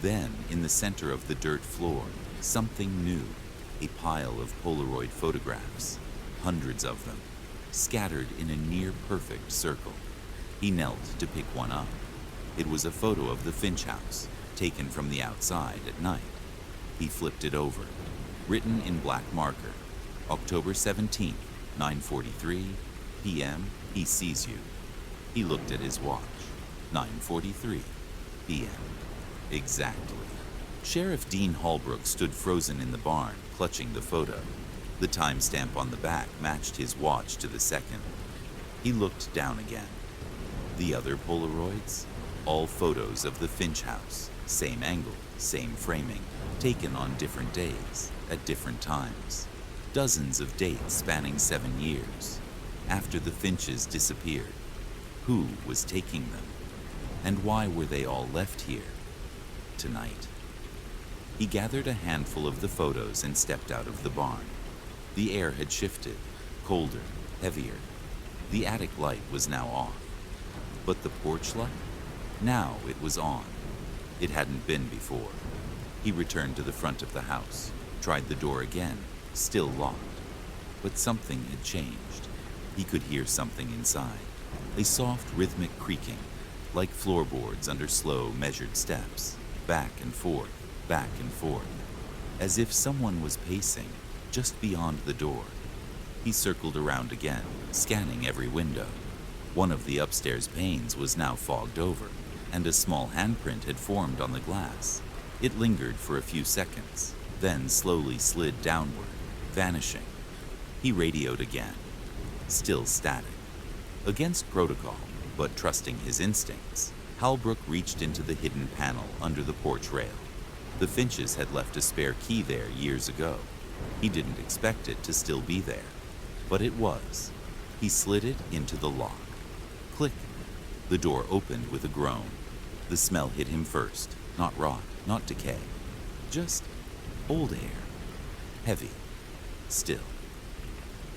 Then, in the center of the dirt floor, something new, a pile of Polaroid photographs, hundreds of them, scattered in a near-perfect circle. He knelt to pick one up. It was a photo of the Finch house, taken from the outside at night. He flipped it over. Written in black marker, October 17th, 9:43 p.m., he sees you. He looked at his watch. 9:43 p.m. Exactly. Sheriff Dean Halbrook stood frozen in the barn, clutching the photo. The timestamp on the back matched his watch to the second. He looked down again. The other Polaroids? All photos of the Finch house. Same angle, same framing, taken on different days, at different times. Dozens of dates spanning 7 years. After the Finches disappeared. Who was taking them? And why were they all left here? Tonight. He gathered a handful of the photos and stepped out of the barn. The air had shifted, colder, heavier. The attic light was now off. But the porch light? Now it was on. It hadn't been before. He returned to the front of the house, tried the door again, still locked. But something had changed. He could hear something inside. A soft rhythmic creaking, like floorboards under slow, measured steps, back and forth, as if someone was pacing just beyond the door. He circled around again, scanning every window. One of the upstairs panes was now fogged over, and a small handprint had formed on the glass. It lingered for a few seconds, then slowly slid downward, vanishing. He radioed again. Still static. Against protocol, but trusting his instincts, Halbrook reached into the hidden panel under the porch rail. The Finches had left a spare key there years ago. He didn't expect it to still be there, but it was. He slid it into the lock. Click. The door opened with a groan. The smell hit him first. Not rot, not decay. Just old air. Heavy. Still.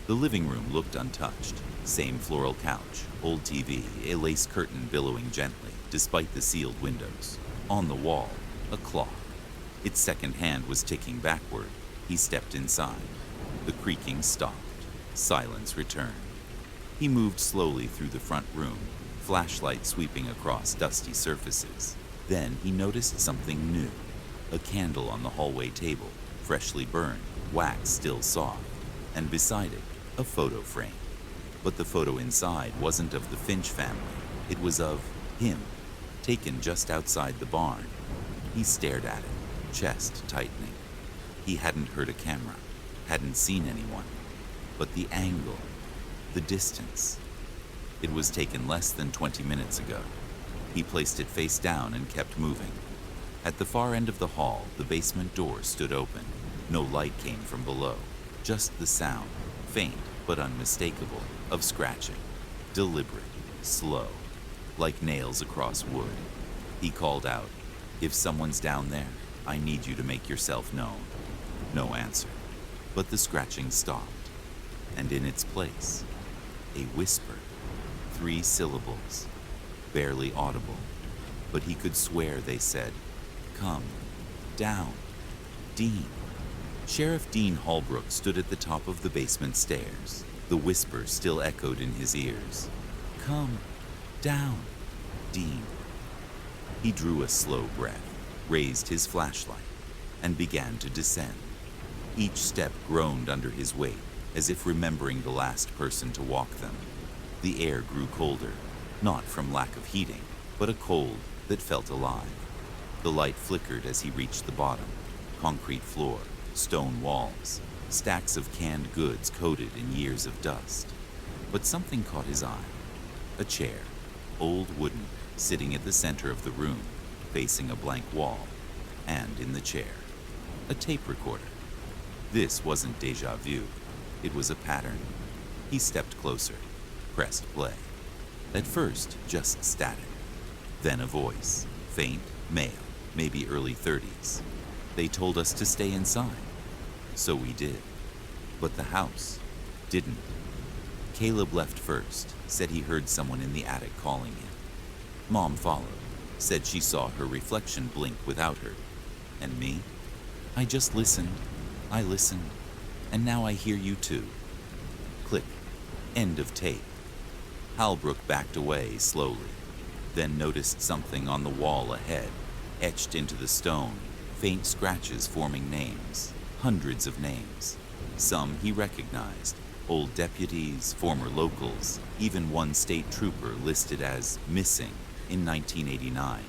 The living room looked untouched. Same floral couch, old TV, a lace curtain billowing gently, despite the sealed windows. On the wall, a clock. Its second hand was ticking backward. He stepped inside. The creaking stopped. Silence returned. He moved slowly through the front room, flashlight sweeping across dusty surfaces. Then he noticed something new. A candle on the hallway table, freshly burned, wax still soft, and beside it, a photo frame. But the photo inside wasn't of the Finch family. It was of him, taken just outside the barn. He stared at it, chest tightening. He hadn't heard a camera, hadn't seen anyone. but the angle, the distance. It was taken less than 20 minutes ago. He placed it face down and kept moving. At the far end of the hall, the basement door stood open. No light came from below, just the sound, faint but unmistakable, of scratching. Deliberate, slow, like nails across wood. He called out, "If someone's down there, I need you to make yourself known." No answer, but the scratching stopped, and in its place, a whisper, 3 syllables, barely audible, but he could swear they said, "Come, down, Dean." Sheriff Dean Holbrook stood at the top of the basement stairs. The whisper still echoed in his ears. "Come, down, Dean." He drew a slow breath, raised his flashlight, and began to descend. Each step groaned under his weight, as if remembering the last person to walk them. The air grew colder, not from lack of heating, but a cold that felt alive. The light flickered as he reached the bottom. Concrete floor, stone walls, stacks of canned goods coated in years of dust. But something caught his eye. A chair, old wooden, sitting at the center of the room, facing a blank wall, and in the chair, a tape recorder. This wasn't déjà vu. It was a pattern. He stepped closer, pressed play. At first, just static. Then a voice, faint, male, maybe early 30s. "They told us to stay inside." So we did. But the house didn't. Caleb left first, said he heard someone in the attic calling him. Mom followed, said she saw her reflection blink without her. And me? I just listened. I listened. And now I hear you too. Click. End of tape. Holbrook backed away slowly, then noticed something on the wall ahead, etched into the stone, faint scratches forming names, hundreds of names. Some he recognized, old deputies, former locals, even one state trooper listed as missing in 1989.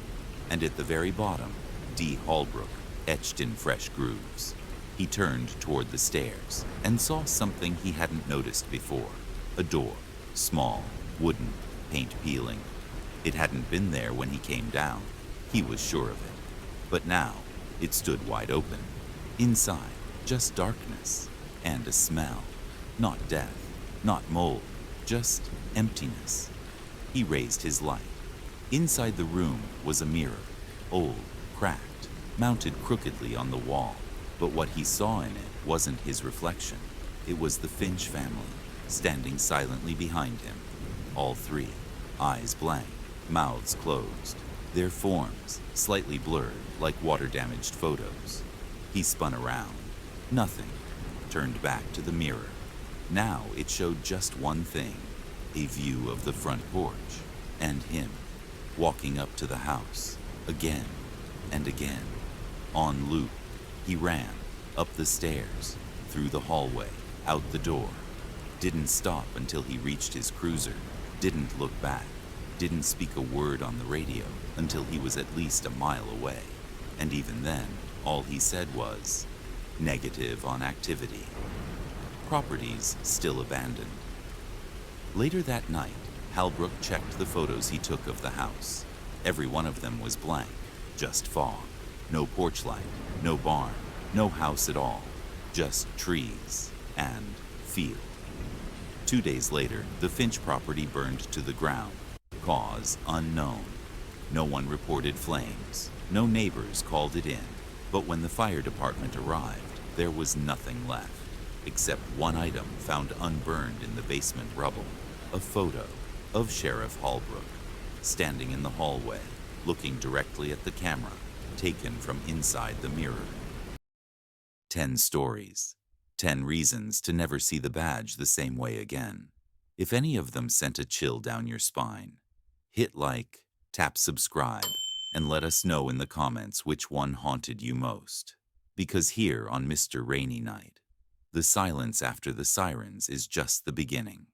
And at the very bottom, D. Holbrook, etched in fresh grooves. He turned toward the stairs and saw something he hadn't noticed before. A door, small, wooden, paint peeling. It hadn't been there when he came down. He was sure of it. But now, it stood wide open. Inside, just darkness and a smell. Not death, not mold, just emptiness. He raised his light. Inside the room was a mirror, old, cracked, mounted crookedly on the wall. But what he saw in it wasn't his reflection. It was the Finch family, standing silently behind him. All 3, eyes blank, mouths closed, their forms slightly blurred like water-damaged photos. He spun around. Nothing. Turned back to the mirror. Now it showed just one thing, a view of the front porch, and him, walking up to the house, again and again. On loop, he ran, up the stairs, through the hallway, out the door. Didn't stop until he reached his cruiser. Didn't look back. Didn't speak a word on the radio until he was at least a mile away. And even then, all he said was, negative on activity. Properties still abandoned. Later that night, Holbrook checked the photos he took of the house. Every one of them was blank, just fog. No porch light, no barn, no house at all. Just trees and field. 2 days later, the Finch property burned to the ground. Cause unknown. No one reported flames. No neighbors called it in. But when the fire department arrived, there was nothing left, except one item found unburned in the basement rubble. A photo of Sheriff Holbrook, standing in the hallway, looking directly at the camera, taken from inside the mirror. 10 stories. 10 reasons to never see the badge the same way again. If any of them sent a chill down your spine, hit like, tap subscribe, and let us know in the comments which one haunted you most. Because here on Mr. Rainy Night, the silence after the sirens is just the beginning.